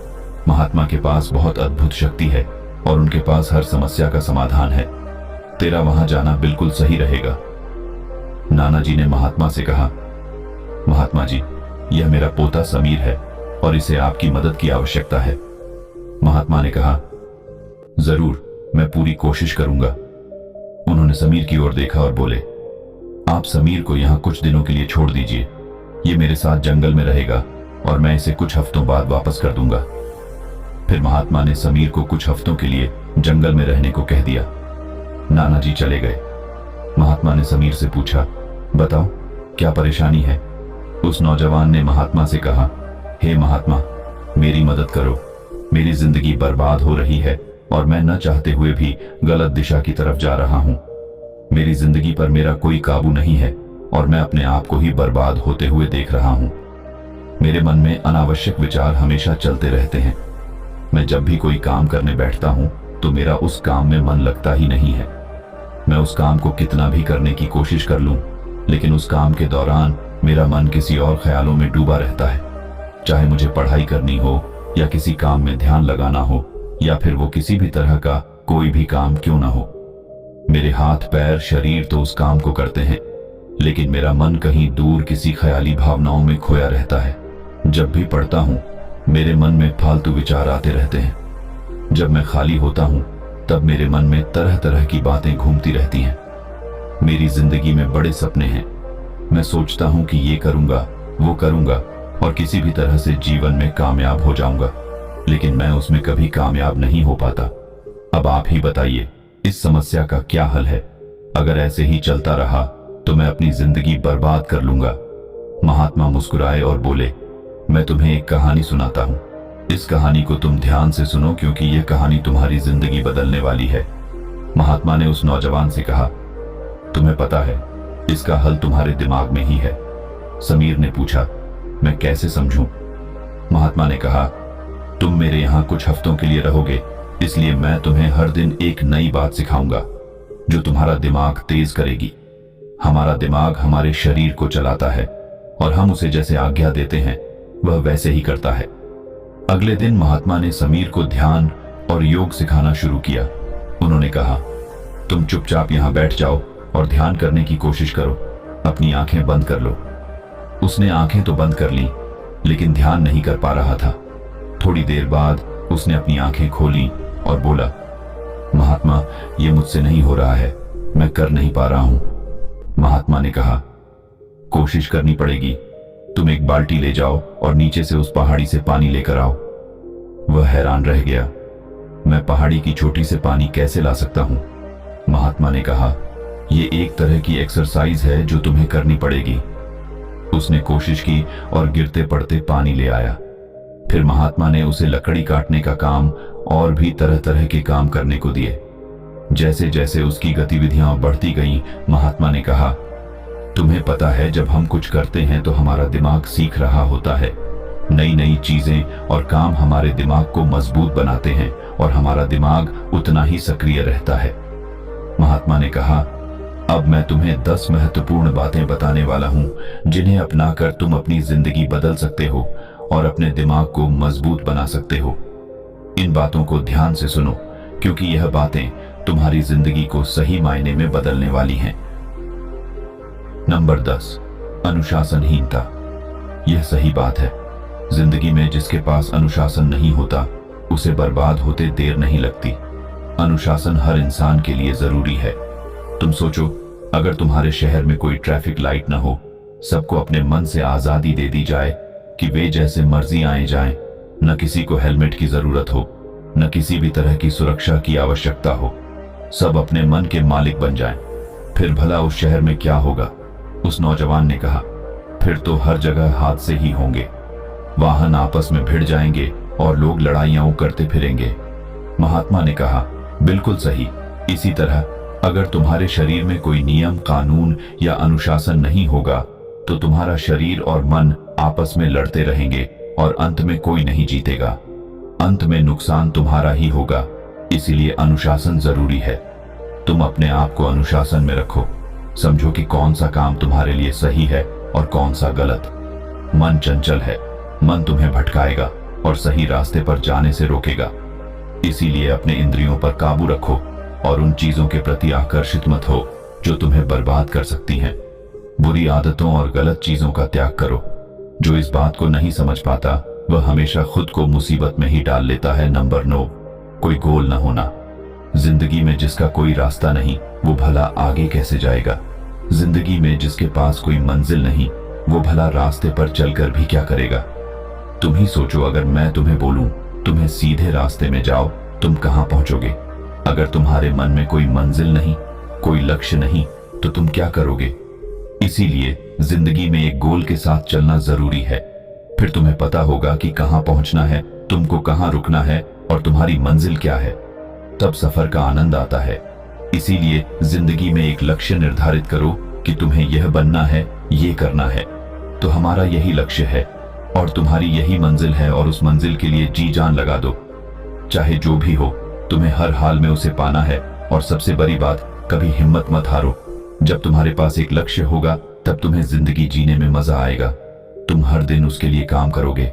Speaker 4: महात्मा के पास बहुत अद्भुत शक्ति है और उनके पास हर समस्या का समाधान है। तेरा वहां जाना बिल्कुल सही रहेगा। नाना जी ने महात्मा से कहा, महात्मा जी, यह मेरा पोता समीर है और इसे आपकी मदद की आवश्यकता है। महात्मा ने कहा, जरूर, मैं पूरी कोशिश करूंगा। उन्होंने समीर की ओर देखा और बोले, आप समीर को यहां कुछ दिनों के लिए छोड़ दीजिए। ये मेरे साथ जंगल में रहेगा और मैं इसे कुछ हफ्तों बाद वापस कर दूंगा। फिर महात्मा ने समीर को कुछ हफ्तों के लिए जंगल में रहने को कह दिया। नाना जी चले गए। महात्मा ने समीर से पूछा, बताओ क्या परेशानी है? उस नौजवान ने महात्मा से कहा, हे महात्मा, मेरी मदद करो। मेरी जिंदगी बर्बाद हो रही है और मैं न चाहते हुए भी गलत दिशा की तरफ जा रहा हूं। मेरी जिंदगी पर मेरा कोई काबू नहीं है और मैं अपने आप को ही बर्बाद होते हुए देख रहा हूं। मेरे मन में अनावश्यक विचार हमेशा चलते रहते हैं। मैं जब भी कोई काम करने बैठता हूं तो मेरा उस काम में मन लगता ही नहीं है। मैं उस काम को कितना भी करने की कोशिश कर लूं, लेकिन उस काम के दौरान मेरा मन किसी और ख्यालों में डूबा रहता है। चाहे मुझे पढ़ाई करनी हो या किसी काम में ध्यान लगाना हो या फिर वो किसी भी तरह का कोई भी काम क्यों ना हो, मेरे हाथ पैर शरीर तो उस काम को करते हैं, लेकिन मेरा मन कहीं दूर किसी ख्याली भावनाओं में खोया रहता है। जब भी पढ़ता हूं मेरे मन में फालतू विचार आते रहते हैं। जब मैं खाली होता हूं तब मेरे मन में तरह तरह की बातें घूमती रहती हैं। मेरी जिंदगी में बड़े सपने हैं। मैं सोचता हूं कि ये करूंगा, वो करूंगा और किसी भी तरह से जीवन में कामयाब हो जाऊंगा, लेकिन मैं उसमें कभी कामयाब नहीं हो पाता। अब आप ही बताइए, इस समस्या का क्या हल है? अगर ऐसे ही चलता रहा तो मैं अपनी जिंदगी बर्बाद कर लूंगा। महात्मा मुस्कुराए और बोले, मैं तुम्हें एक कहानी सुनाता हूं। इस कहानी को तुम ध्यान से सुनो क्योंकि यह कहानी तुम्हारी जिंदगी बदलने वाली है। महात्मा ने उस नौजवान से कहा, तुम्हें पता है इसका हल तुम्हारे दिमाग में ही है। समीर ने पूछा, मैं कैसे समझूं? महात्मा ने कहा, तुम मेरे यहां कुछ हफ्तों के लिए रहोगे, इसलिए मैं तुम्हें हर दिन एक नई बात सिखाऊंगा जो तुम्हारा दिमाग तेज करेगी। हमारा दिमाग हमारे शरीर को चलाता है और हम उसे जैसे आज्ञा देते हैं वह वैसे ही करता है। अगले दिन महात्मा ने समीर को ध्यान और योग सिखाना शुरू किया। उन्होंने कहा, तुम चुपचाप यहां बैठ जाओ और ध्यान करने की कोशिश करो। अपनी आंखें बंद कर लो। उसने आंखें तो बंद कर ली, लेकिन ध्यान नहीं कर पा रहा था। थोड़ी देर बाद उसने अपनी आंखें खोली और बोला, महात्मा, ये मुझसे नहीं हो रहा है, मैं कर नहीं पा रहा हूं। महात्मा ने कहा, कोशिश करनी पड़ेगी। तुम एक बाल्टी ले जाओ और नीचे से उस पहाड़ी से पानी लेकर आओ। वह हैरान रह गया, मैं पहाड़ी की चोटी से पानी कैसे ला सकता हूं? महात्मा ने कहा, यह एक तरह की एक्सरसाइज है जो तुम्हें करनी पड़ेगी। उसने कोशिश की और गिरते पड़ते पानी ले आया। फिर महात्मा ने उसे लकड़ी काटने का काम और भी तरह तरह के काम करने को दिए। जैसे जैसे उसकी गतिविधियां बढ़ती गईं, महात्मा ने कहा, तुम्हें पता है जब हम कुछ करते हैं तो हमारा दिमाग सीख रहा होता है। नई नई चीजें और काम हमारे दिमाग को मजबूत बनाते हैं और हमारा दिमाग उतना ही सक्रिय रहता है। महात्मा ने कहा, अब मैं तुम्हें 10 महत्वपूर्ण बातें बताने वाला हूं जिन्हें अपनाकर तुम अपनी जिंदगी बदल सकते हो और अपने दिमाग को मजबूत बना सकते हो। इन बातों को ध्यान से सुनो क्योंकि यह बातें तुम्हारी जिंदगी को सही मायने में बदलने वाली हैं। नंबर 10, अनुशासनहीनता। यह सही बात है। जिंदगी में जिसके पास अनुशासन नहीं होता उसे बर्बाद होते देर नहीं लगती। अनुशासन हर इंसान के लिए जरूरी है। तुम सोचो, अगर तुम्हारे शहर में कोई ट्रैफिक लाइट ना हो, सबको अपने मन से आजादी दे दी जाए कि वे जैसे मर्जी आए जाएं, न किसी को हेलमेट की जरूरत हो, न किसी भी तरह की सुरक्षा की आवश्यकता हो, सब अपने मन के मालिक बन जाएं, फिर भला उस शहर में क्या होगा? उस नौजवान ने कहा, फिर तो हर जगह हादसे ही होंगे। वाहन आपस में भिड़ जाएंगे और लोग लड़ाइयां करते फिरेंगे। महात्मा ने कहा, बिल्कुल सही। इसी तरह अगर तुम्हारे शरीर में कोई नियम, कानून या अनुशासन नहीं होगा तो तुम्हारा शरीर और मन आपस में लड़ते रहेंगे और अंत में कोई नहीं जीतेगा। अंत में नुकसान तुम्हारा ही होगा। इसीलिए अनुशासन जरूरी है। तुम अपने आप को अनुशासन में रखो। समझो कि कौन सा काम तुम्हारे लिए सही है और कौन सा गलत। मन चंचल है, मन तुम्हें भटकाएगा और सही रास्ते पर जाने से रोकेगा। इसीलिए अपने इंद्रियों पर काबू रखो और उन चीजों के प्रति आकर्षित मत हो जो तुम्हें बर्बाद कर सकती हैं। बुरी आदतों और गलत चीजों का त्याग करो। जो इस बात को नहीं समझ पाता वह हमेशा खुद को मुसीबत में ही डाल लेता है। नंबर 9, कोई गोल न होना। जिंदगी में जिसका कोई रास्ता नहीं वो भला आगे कैसे जाएगा। जिंदगी में जिसके पास कोई मंजिल नहीं वो भला रास्ते पर चलकर भी क्या करेगा। तुम ही सोचो, अगर मैं तुम्हें बोलूं तुम्हें सीधे रास्ते में जाओ, तुम कहां पहुंचोगे। अगर तुम्हारे मन में कोई मंजिल नहीं, कोई लक्ष्य नहीं, तो तुम क्या करोगे। इसीलिए जिंदगी में एक गोल के साथ चलना जरूरी है। फिर तुम्हें पता होगा कि कहां पहुंचना है, तुमको कहां रुकना है और तुम्हारी मंजिल क्या है। तब सफर का आनंद आता है। इसीलिए जिंदगी में एक लक्ष्य निर्धारित करो कि तुम्हें यह बनना है, ये करना है। तो हमारा यही लक्ष्य है और तुम्हारी यही मंजिल है और उस मंजिल के लिए जी जान लगा दो। चाहे जो भी हो, तुम्हें हर हाल में उसे पाना है। और सबसे बड़ी बात, कभी हिम्मत मत हारो। जब तुम्हारे पास एक लक्ष्य होगा तब तुम्हें जिंदगी जीने में मजा आएगा। तुम हर दिन उसके लिए काम करोगे,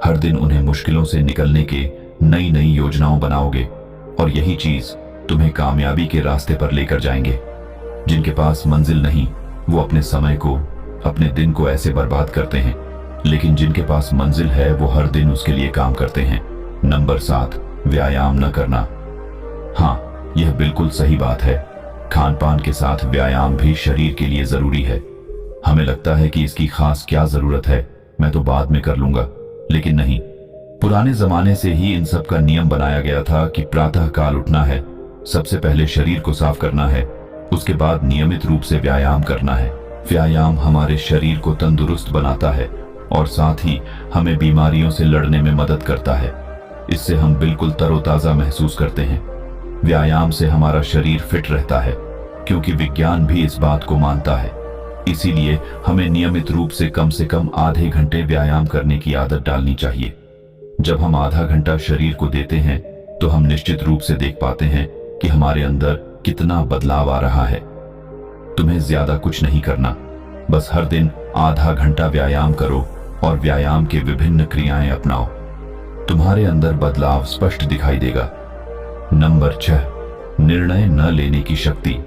Speaker 4: हर दिन उन्हें मुश्किलों से निकलने के नई नई योजनाओं बनाओगे और यही चीज तुम्हें कामयाबी के रास्ते पर लेकर जाएंगे। जिनके पास मंजिल नहीं वो अपने समय को, अपने दिन को ऐसे बर्बाद करते हैं, लेकिन जिनके पास मंजिल है वो हर दिन उसके लिए काम करते हैं। नंबर 7, व्यायाम न करना। हाँ, यह बिल्कुल सही बात है। खान पान के साथ व्यायाम भी शरीर के लिए जरूरी है। हमें लगता है कि इसकी खास क्या जरूरत है, मैं तो बाद में कर लूंगा, लेकिन नहीं। पुराने जमाने से ही इन सब का नियम बनाया गया था कि प्रातः काल उठना है, सबसे पहले शरीर को साफ करना है, उसके बाद नियमित रूप से व्यायाम करना है। व्यायाम हमारे शरीर को तंदुरुस्त बनाता है और साथ ही हमें बीमारियों से लड़ने में मदद करता है। इससे हम बिल्कुल तरोताजा महसूस करते हैं। व्यायाम से हमारा शरीर फिट रहता है, क्योंकि विज्ञान भी इस बात को मानता है। इसीलिए हमें नियमित रूप से कम आधे घंटे व्यायाम करने की आदत डालनी चाहिए। जब हम आधा घंटा शरीर को देते हैं तो हम निश्चित रूप से देख पाते हैं कि हमारे अंदर कितना बदलाव आ रहा है। तुम्हें ज्यादा कुछ नहीं करना, बस हर दिन आधा घंटा व्यायाम करो और व्यायाम के विभिन्न क्रियाएं अपनाओ। तुम्हारे अंदर बदलाव स्पष्ट दिखाई देगा। नंबर 6, निर्णय न लेने की शक्ति।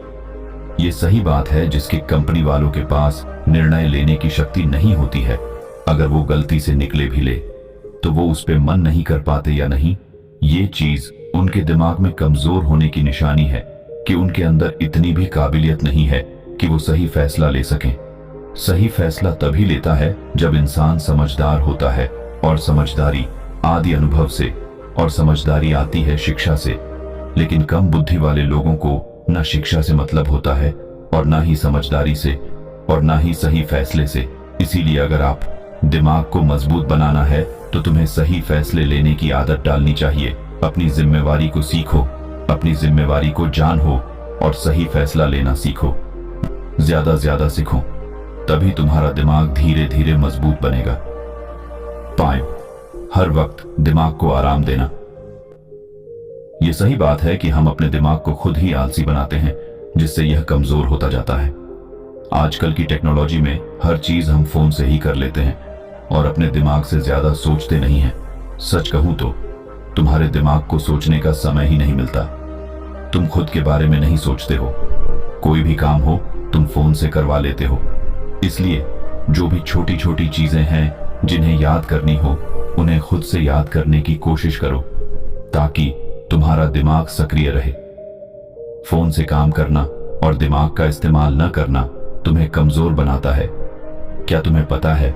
Speaker 4: ये सही बात है, जिसके कंपनी वालों के पास निर्णय लेने की शक्ति नहीं होती है, अगर वो गलती से निकले भी ले तो वो उस पे मन नहीं कर पाते या नहीं। ये चीज उनके दिमाग में कमजोर होने की निशानी है कि उनके अंदर इतनी भी काबिलियत नहीं है कि वो सही फैसला ले सकें। सही फैसला तभी लेता है जब इंसान समझदार होता है, और समझदारी आदि अनुभव से, और समझदारी आती है शिक्षा से। लेकिन कम बुद्धि वाले लोगों को ना शिक्षा से मतलब होता है और ना ही समझदारी से और ना ही सही फैसले से। इसीलिए अगर आप दिमाग को मजबूत बनाना है तो तुम्हें सही फैसले लेने की आदत डालनी चाहिए। अपनी जिम्मेवारी को सीखो, अपनी जिम्मेवारी को जानो और सही फैसला लेना सीखो। ज्यादा सीखो, तभी तुम्हारा दिमाग धीरे धीरे मजबूत बनेगा। 5, हर वक्त दिमाग को आराम देना। यह सही बात है कि हम अपने दिमाग को खुद ही आलसी बनाते हैं, जिससे यह कमजोर होता जाता है। आजकल की टेक्नोलॉजी में हर चीज हम फोन से ही कर लेते हैं और अपने दिमाग से ज्यादा सोचते नहीं हैं। सच कहूं तो तुम्हारे दिमाग को सोचने का समय ही नहीं मिलता। तुम खुद के बारे में नहीं सोचते हो। कोई भी काम हो तुम फोन से करवा लेते हो। इसलिए जो भी छोटी छोटी चीजें हैं जिन्हें याद करनी हो, उन्हें खुद से याद करने की कोशिश करो, ताकि तुम्हारा दिमाग सक्रिय रहे। फोन से काम करना और दिमाग का इस्तेमाल न करना तुम्हें कमजोर बनाता है। क्या तुम्हें पता है,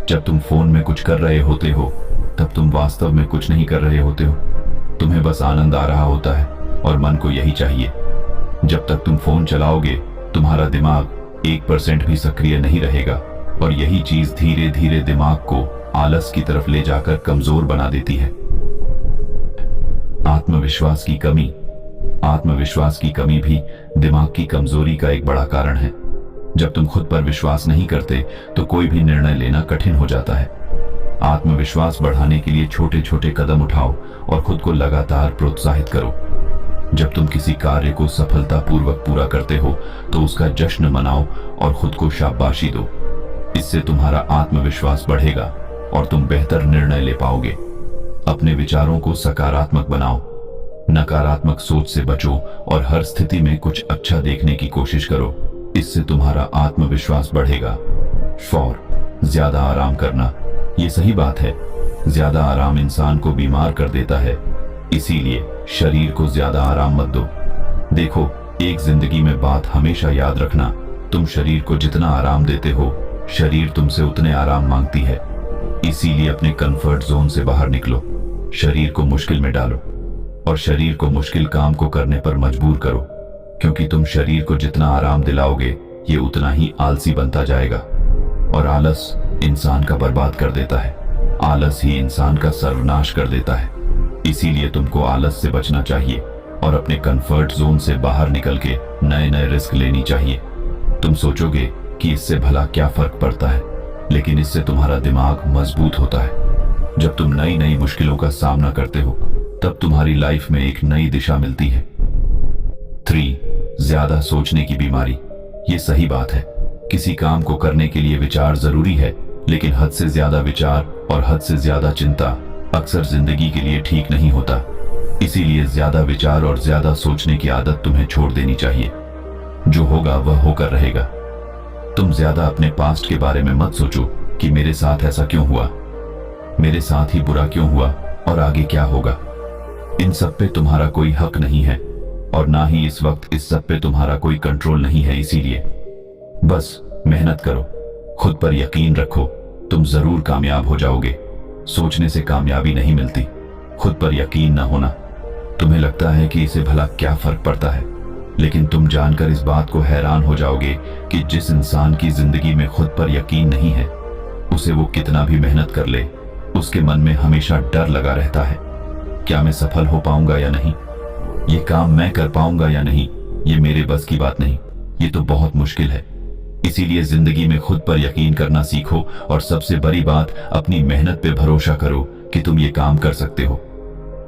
Speaker 4: जब तुम फोन में कुछ कर रहे होते हो तब तुम वास्तव में कुछ नहीं कर रहे होते हो। तुम्हें बस आनंद आ रहा होता है और मन को यही चाहिए। जब तक तुम फोन चलाओगे तुम्हारा दिमाग 1% भी सक्रिय नहीं रहेगा और यही चीज धीरे धीरे दिमाग को आलस की तरफ ले जाकर कमजोर बना देती है। आत्मविश्वास की कमी भी दिमाग की कमजोरी का एक बड़ा कारण है। जब तुम खुद पर विश्वास नहीं करते तो कोई भी निर्णय लेना कठिन हो जाता है। आत्मविश्वास बढ़ाने के लिए छोटे छोटे कदम उठाओ और खुद को लगातार प्रोत्साहित करो। जब तुम किसी कार्य को सफलतापूर्वक पूरा करते हो तो उसका जश्न मनाओ और खुद को शाबाशी दो। इससे तुम्हारा आत्मविश्वास बढ़ेगा और तुम बेहतर निर्णय ले पाओगे। अपने विचारों को सकारात्मक बनाओ, नकारात्मक सोच से बचो और हर स्थिति में कुछ अच्छा देखने की कोशिश करो। इससे तुम्हारा आत्मविश्वास बढ़ेगा। 4. ज्यादा आराम करना। ये सही बात है, ज्यादा आराम इंसान को बीमार कर देता है, इसीलिए शरीर को ज्यादा आराम मत दो। देखो, एक जिंदगी में बात हमेशा याद रखना, तुम शरीर को जितना आराम देते हो, शरीर तुमसे उतने आराम मांगती है। इसीलिए अपने कंफर्ट जोन से बाहर निकलो, शरीर को मुश्किल में डालो और शरीर को मुश्किल काम को करने पर मजबूर करो, क्योंकि तुम शरीर को जितना आराम दिलाओगे ये उतना ही आलसी बनता जाएगा। और आलस इंसान का बर्बाद कर देता है, आलस ही इंसान का सर्वनाश कर देता है। इसीलिए तुमको आलस से बचना चाहिए और अपने कंफर्ट जोन से बाहर निकल के नए नए रिस्क लेनी चाहिए। तुम सोचोगे कि इससे भला क्या फर्क पड़ता है, लेकिन इससे तुम्हारा दिमाग मजबूत होता है। जब तुम नई नई मुश्किलों का सामना करते हो तब तुम्हारी लाइफ में एक नई दिशा मिलती है। 3. ज्यादा सोचने की बीमारी। ये सही बात है, किसी काम को करने के लिए विचार जरूरी है, लेकिन हद से ज्यादा विचार और हद से ज्यादा चिंता अक्सर जिंदगी के लिए ठीक नहीं होता। इसीलिए ज्यादा विचार और ज्यादा सोचने की आदत तुम्हें छोड़ देनी चाहिए। जो होगा वह होकर रहेगा। तुम ज्यादा अपने पास्ट के बारे में मत सोचो कि मेरे साथ ऐसा क्यों हुआ, मेरे साथ ही बुरा क्यों हुआ और आगे क्या होगा। इन सब पे तुम्हारा कोई हक नहीं है और ना ही इस वक्त इस सब पे तुम्हारा कोई कंट्रोल नहीं है। इसीलिए बस मेहनत करो, खुद पर यकीन रखो, तुम जरूर कामयाब हो जाओगे। सोचने से कामयाबी नहीं मिलती, खुद पर यकीन ना होना। तुम्हें लगता है कि इसे भला क्या फर्क पड़ता है, लेकिन तुम जानकर इस बात को हैरान हो जाओगे कि जिस इंसान की जिंदगी में खुद पर यकीन नहीं है, उसे वो कितना भी मेहनत कर ले, उसके मन में हमेशा डर लगा रहता है। क्या मैं सफल हो पाऊंगा या नहीं, ये काम मैं कर पाऊंगा या नहीं, ये मेरे बस की बात नहीं, ये तो बहुत मुश्किल है। इसीलिए जिंदगी में खुद पर यकीन करना सीखो और सबसे बड़ी बात, अपनी मेहनत पे भरोसा करो कि तुम ये काम कर सकते हो।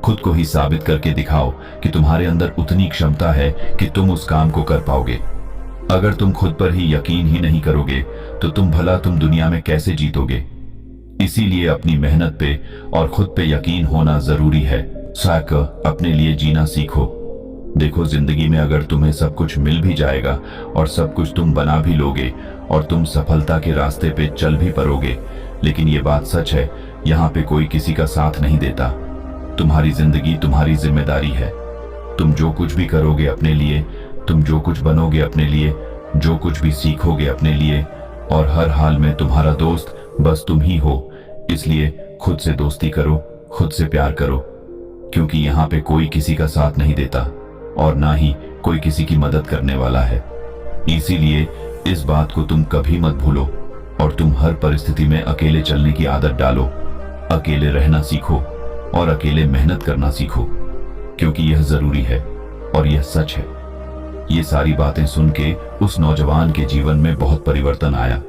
Speaker 4: खुद को ही साबित करके दिखाओ कि तुम्हारे अंदर उतनी क्षमता है कि तुम उस काम को कर पाओगे। अगर तुम खुद पर ही यकीन ही नहीं करोगे तो तुम दुनिया में कैसे जीतोगे। इसीलिए अपनी मेहनत पे और खुद पे यकीन होना जरूरी है। अपने लिए जीना सीखो। देखो, जिंदगी में अगर तुम्हें सब कुछ मिल भी जाएगा और सब कुछ तुम बना भी लोगे और तुम सफलता के रास्ते पे चल भी पड़ोगे, लेकिन ये बात सच है, यहाँ पे कोई किसी का साथ नहीं देता। तुम्हारी जिंदगी तुम्हारी जिम्मेदारी है। तुम जो कुछ भी करोगे अपने लिए, तुम जो कुछ बनोगे अपने लिए, जो कुछ भी सीखोगे अपने लिए, और हर हाल में तुम्हारा दोस्त बस तुम ही हो। इसलिए खुद से दोस्ती करो, खुद से प्यार करो, क्योंकि यहाँ पे कोई किसी का साथ नहीं देता और ना ही कोई किसी की मदद करने वाला है। इसीलिए इस बात को तुम कभी मत भूलो और तुम हर परिस्थिति में अकेले चलने की आदत डालो। अकेले रहना सीखो और अकेले मेहनत करना सीखो, क्योंकि यह जरूरी है और यह सच है। ये सारी बातें सुन के उस नौजवान के जीवन में बहुत परिवर्तन आया।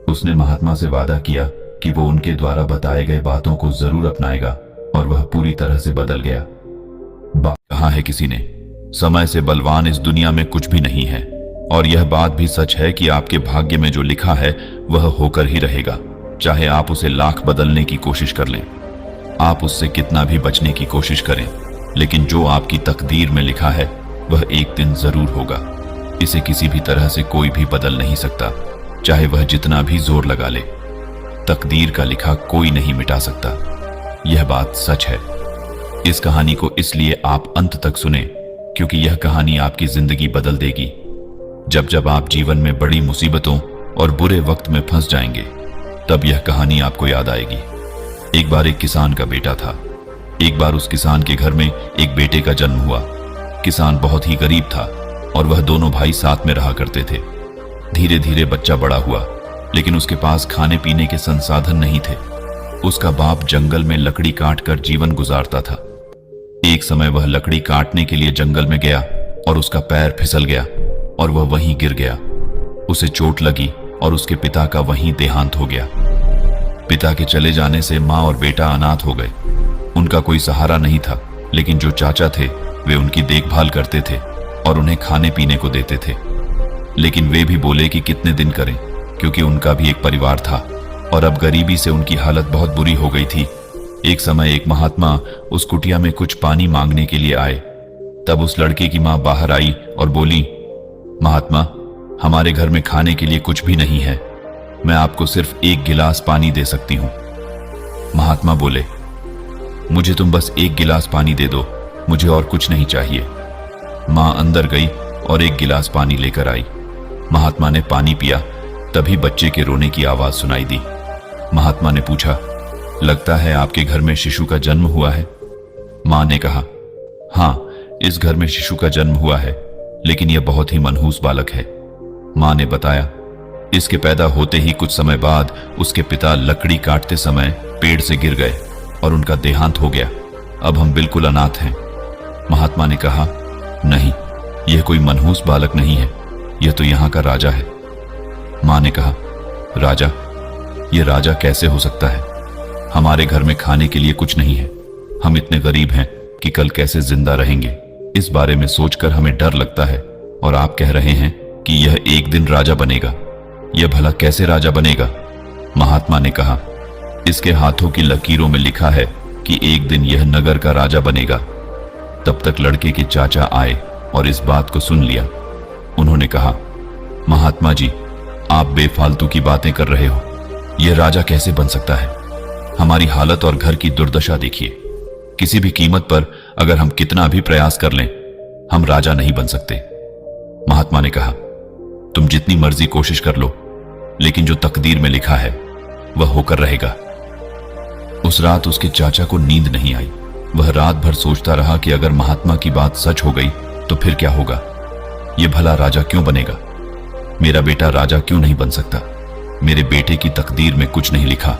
Speaker 4: उसने महात्मा से वादा किया कि वो उनके द्वारा बताए गए बातों को जरूर अपनाएगा और वह पूरी तरह से बदल गया। कहा है किसी ने, समय से बलवान इस दुनिया में कुछ भी नहीं है, और यह बात भी सच है कि आपके भाग्य में जो लिखा है वह होकर ही रहेगा, चाहे आप उसे लाख बदलने की कोशिश कर लें, आप उससे कितना भी बचने की कोशिश करें, लेकिन जो आपकी तकदीर में लिखा है वह एक दिन जरूर होगा। इसे किसी भी तरह से कोई भी बदल नहीं सकता, चाहे वह जितना भी जोर लगा ले। तकदीर का लिखा कोई नहीं मिटा सकता। यह बात सच है। इस कहानी को इसलिए आप अंत तक सुने क्योंकि यह कहानी आपकी जिंदगी बदल देगी। जब जब आप जीवन में बड़ी मुसीबतों और बुरे वक्त में फंस जाएंगे, तब यह कहानी आपको याद आएगी। एक बार एक किसान का बेटा था। एक बार उस किसान के घर में एक बेटे का जन्म हुआ। किसान बहुत ही गरीब था और वह दोनों भाई साथ में रहा करते थे। धीरे धीरे बच्चा बड़ा हुआ, लेकिन उसके पास खाने पीने के संसाधन नहीं थे। उसका बाप जंगल में लकड़ी काट कर जीवन गुजारता था। एक समय वह लकड़ी काटने के लिए जंगल में गया और उसका पैर फिसल गया और वह वहीं गिर गया। उसे चोट लगी और उसके पिता का वहीं देहांत हो गया। पिता के चले जाने से माँ और बेटा अनाथ हो गए। उनका कोई सहारा नहीं था, लेकिन जो चाचा थे वे उनकी देखभाल करते थे और उन्हें खाने पीने को देते थे। लेकिन वे भी बोले कि कितने दिन करें, क्योंकि उनका भी एक परिवार था और अब गरीबी से उनकी हालत बहुत बुरी हो गई थी। एक समय एक महात्मा उस कुटिया में कुछ पानी मांगने के लिए आए। तब उस लड़के की मां बाहर आई और बोली, महात्मा, हमारे घर में खाने के लिए कुछ भी नहीं है, मैं आपको सिर्फ एक गिलास पानी दे सकती हूं। महात्मा बोले, मुझे तुम बस एक गिलास पानी दे दो, मुझे और कुछ नहीं चाहिए। मां अंदर गई और एक गिलास पानी लेकर आई। महात्मा ने पानी पिया, तभी बच्चे के रोने की आवाज सुनाई दी। महात्मा ने पूछा, लगता है आपके घर में शिशु का जन्म हुआ है? मां ने कहा, हाँ, इस घर में शिशु का जन्म हुआ है, लेकिन यह बहुत ही मनहूस बालक है। मां ने बताया, इसके पैदा होते ही कुछ समय बाद उसके पिता लकड़ी काटते समय पेड़ से गिर गए और उनका देहांत हो गया। अब हम बिल्कुल अनाथ हैं। महात्मा ने कहा, नहीं, यह कोई मनहूस बालक नहीं है, यह तो यहां का राजा है। मां ने कहा, राजा? यह राजा कैसे हो सकता है? हमारे घर में खाने के लिए कुछ नहीं है, हम इतने गरीब हैं कि कल कैसे जिंदा रहेंगे, इस बारे में सोचकर हमें डर लगता है। और आप कह रहे हैं कि यह एक दिन राजा बनेगा, यह भला कैसे राजा बनेगा? महात्मा ने कहा, इसके हाथों की लकीरों में लिखा है कि एक दिन यह नगर का राजा बनेगा। तब तक लड़के के चाचा आए और इस बात को सुन लिया। उन्होंने कहा, महात्मा जी, आप बेफालतू की बातें कर रहे हो, यह राजा कैसे बन सकता है? हमारी हालत और घर की दुर्दशा देखिए। किसी भी कीमत पर अगर हम कितना भी प्रयास कर लें, हम राजा नहीं बन सकते। महात्मा ने कहा, तुम जितनी मर्जी कोशिश कर लो, लेकिन जो तकदीर में लिखा है वह होकर रहेगा। उस रात उसके चाचा को नींद नहीं आई। वह रात भर सोचता रहा कि अगर महात्मा की बात सच हो गई तो फिर क्या होगा? यह भला राजा क्यों बनेगा? मेरा बेटा राजा क्यों नहीं बन सकता? मेरे बेटे की तकदीर में कुछ नहीं लिखा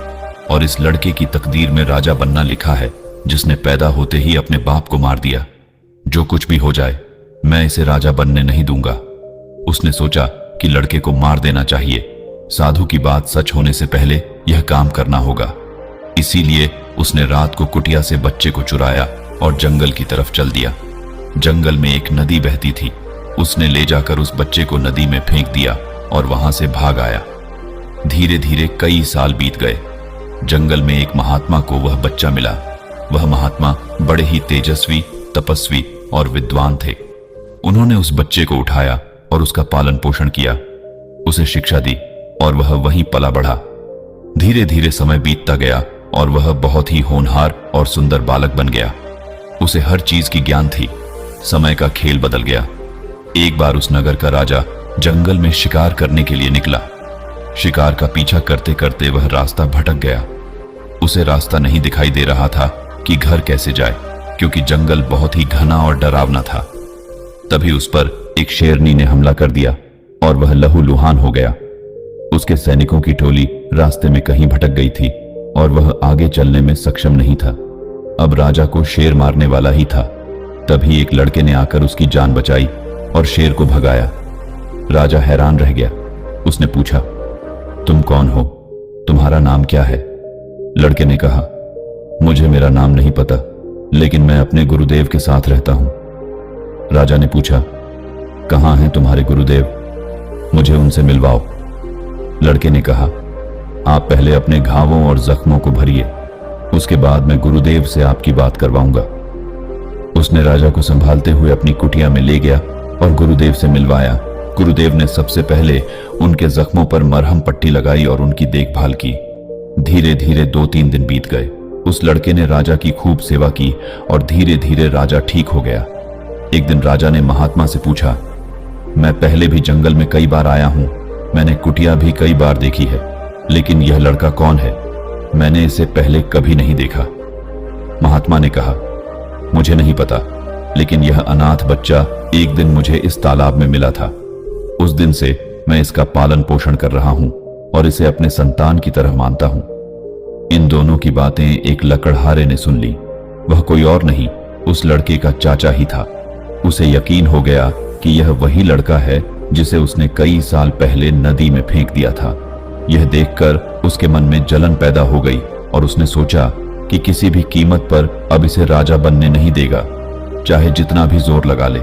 Speaker 4: और इस लड़के की तकदीर में राजा बनना लिखा है, जिसने पैदा होते ही अपने बाप को मार दिया। जो कुछ भी हो जाए, मैं इसे राजा बनने नहीं दूंगा। उसने सोचा कि लड़के को मार देना चाहिए। साधु की बात सच होने से पहले यह काम करना होगा। इसीलिए उसने रात को कुटिया से बच्चे को चुराया और जंगल की तरफ चल दिया। जंगल में एक नदी बहती थी। उसने ले जाकर उस बच्चे को नदी में फेंक दिया और वहां से भाग आया। धीरे धीरे कई साल बीत गए। जंगल में एक महात्मा को वह बच्चा मिला। वह महात्मा बड़े ही तेजस्वी, तपस्वी और विद्वान थे। उन्होंने उस बच्चे को उठाया और उसका पालन पोषण किया, उसे शिक्षा दी और वह वहीं पला बढ़ा। धीरे धीरे समय बीतता गया और वह बहुत ही होनहार और सुंदर बालक बन गया। उसे हर चीज की ज्ञान थी। समय का खेल बदल गया। एक बार उस नगर का राजा जंगल में शिकार करने के लिए निकला। शिकार का पीछा करते करते वह रास्ता भटक गया। उसे रास्ता नहीं दिखाई दे रहा था कि घर कैसे जाए, क्योंकि जंगल बहुत ही घना और डरावना था। तभी उस पर एक शेरनी ने हमला कर दिया और वह लहूलुहान हो गया। उसके सैनिकों की टोली रास्ते में कहीं भटक गई थी और वह आगे चलने में सक्षम नहीं था। अब राजा को शेर मारने वाला ही था। तभी एक लड़के ने आकर उसकी जान बचाई और शेर को भगाया। राजा हैरान रह गया। उसने पूछा, तुम कौन हो? तुम्हारा नाम क्या है? लड़के ने कहा, मुझे मेरा नाम नहीं पता, लेकिन मैं अपने गुरुदेव के साथ रहता हूं। राजा ने पूछा, कहां हैं तुम्हारे गुरुदेव? मुझे उनसे मिलवाओ। लड़के ने कहा, आप पहले अपने घावों और जख्मों को भरिए, उसके बाद मैं गुरुदेव से आपकी बात करवाऊंगा। उसने राजा को संभालते हुए अपनी कुटिया में ले गया और गुरुदेव से मिलवाया। गुरुदेव ने सबसे पहले उनके जख्मों पर मरहम पट्टी लगाई और उनकी देखभाल की। धीरे धीरे 2-3 दिन बीत गए। उस लड़के ने राजा की खूब सेवा की और धीरे धीरे राजा ठीक हो गया। एक दिन राजा ने महात्मा से पूछा, मैं पहले भी जंगल में कई बार आया हूं, मैंने कुटिया भी कई बार देखी है, लेकिन यह लड़का कौन है? मैंने इसे पहले कभी नहीं देखा। महात्मा ने कहा, मुझे नहीं पता, लेकिन यह अनाथ बच्चा एक दिन मुझे इस तालाब में मिला था। उस दिन से मैं इसका पालन पोषण कर रहा हूं और इसे अपने संतान की तरह मानता हूं। इन दोनों की बातें एक लकड़हारे ने सुन ली। वह कोई और नहीं, उस लड़के का चाचा ही था। उसे यकीन हो गया कि यह वही लड़का है जिसे उसने कई साल पहले नदी में फेंक दिया था। यह देखकर उसके मन में जलन पैदा हो गई और उसने सोचा कि किसी भी कीमत पर अब इसे राजा बनने नहीं देगा, चाहे जितना भी जोर लगा ले।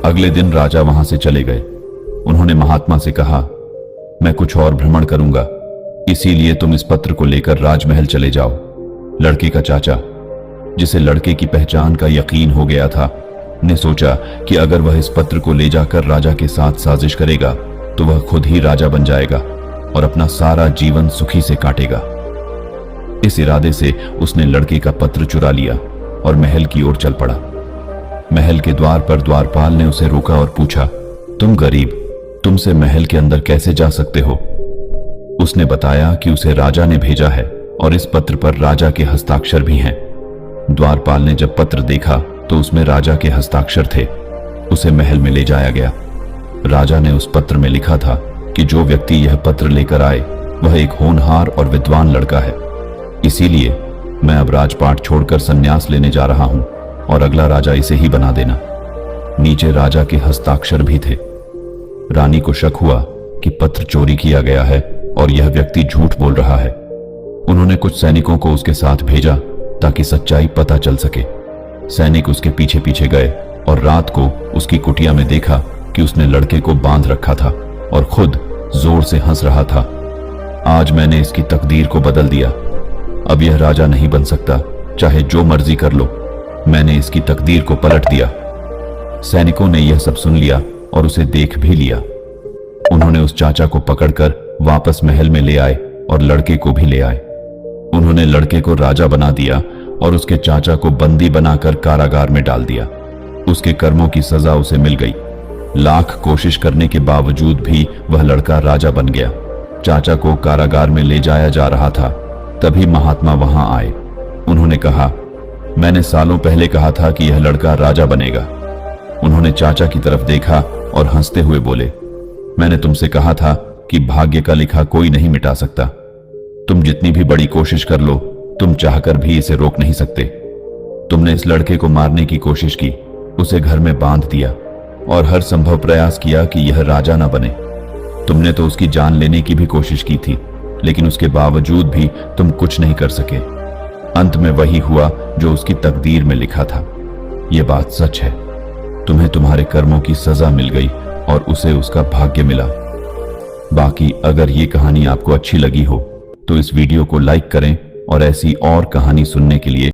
Speaker 4: अगले दिन राजा वहां से चले गए। उन्होंने महात्मा से कहा, मैं कुछ और भ्रमण करूंगा, इसीलिए तुम इस पत्र को लेकर राजमहल चले जाओ। लड़के का चाचा, जिसे लड़के की पहचान का यकीन हो गया था, ने सोचा कि अगर वह इस पत्र को ले जाकर राजा के साथ साजिश करेगा तो वह खुद ही राजा बन जाएगा और अपना सारा जीवन सुखी से काटेगा। इस इरादे से उसने लड़के का पत्र चुरा लिया और महल की ओर चल पड़ा। महल के द्वार पर द्वारपाल ने उसे रोका और पूछा, तुम गरीब, तुमसे महल के अंदर कैसे जा सकते हो? उसने बताया कि उसे राजा ने भेजा है और इस पत्र पर राजा के हस्ताक्षर भी हैं। द्वारपाल ने जब पत्र देखा तो उसमें राजा के हस्ताक्षर थे। उसे महल में ले जाया गया। राजा ने उस पत्र में लिखा था कि जो व्यक्ति यह पत्र लेकर आए वह एक होनहार और विद्वान लड़का है, इसीलिए मैं अब राजपाट छोड़कर संन्यास लेने जा रहा हूं और अगला राजा इसे ही बना देना। नीचे राजा के हस्ताक्षर भी थे। रानी को शक हुआ कि पत्र चोरी किया गया है और यह व्यक्ति झूठ बोल रहा है। उन्होंने कुछ सैनिकों को उसके साथ भेजा ताकि सच्चाई पता चल सके। सैनिक उसके पीछे पीछे गए और रात को उसकी कुटिया में देखा कि उसने लड़के को बांध रखा था और खुद जोर से हंस रहा था। आज मैंने इसकी तकदीर को बदल दिया, अब यह राजा नहीं बन सकता, चाहे जो मर्जी कर लो। मैंने इसकी तकदीर को पलट दिया। सैनिकों ने यह सब सुन लिया और उसे देख भी लिया। उन्होंने उस चाचा को पकड़कर वापस महल में ले आए और लड़के को भी ले आए। उन्होंने लड़के को राजा बना दिया और उसके चाचा को बंदी बनाकर कारागार में डाल दिया। उसके कर्मों की सजा उसे मिल गई। लाख कोशिश करने के बावजूद भी वह लड़का राजा बन गया। चाचा को कारागार में ले जाया जा रहा था, तभी महात्मा वहां आए। उन्होंने कहा, मैंने सालों पहले कहा था कि यह लड़का राजा बनेगा। उन्होंने चाचा की तरफ देखा और हंसते हुए बोले, मैंने तुमसे कहा था कि भाग्य का लिखा कोई नहीं मिटा सकता। तुम जितनी भी बड़ी कोशिश कर लो, तुम चाहकर भी इसे रोक नहीं सकते। तुमने इस लड़के को मारने की कोशिश की, उसे घर में बांध दिया और हर संभव प्रयास किया कि यह राजा न बने। तुमने तो उसकी जान लेने की भी कोशिश की थी, लेकिन उसके बावजूद भी तुम कुछ नहीं कर सके। अंत में वही हुआ जो उसकी तकदीर में लिखा था। यह बात सच है। तुम्हें तुम्हारे कर्मों की सजा मिल गई और उसे उसका भाग्य मिला। बाकी अगर ये कहानी आपको अच्छी लगी हो तो इस वीडियो को लाइक करें और ऐसी और कहानी सुनने के लिए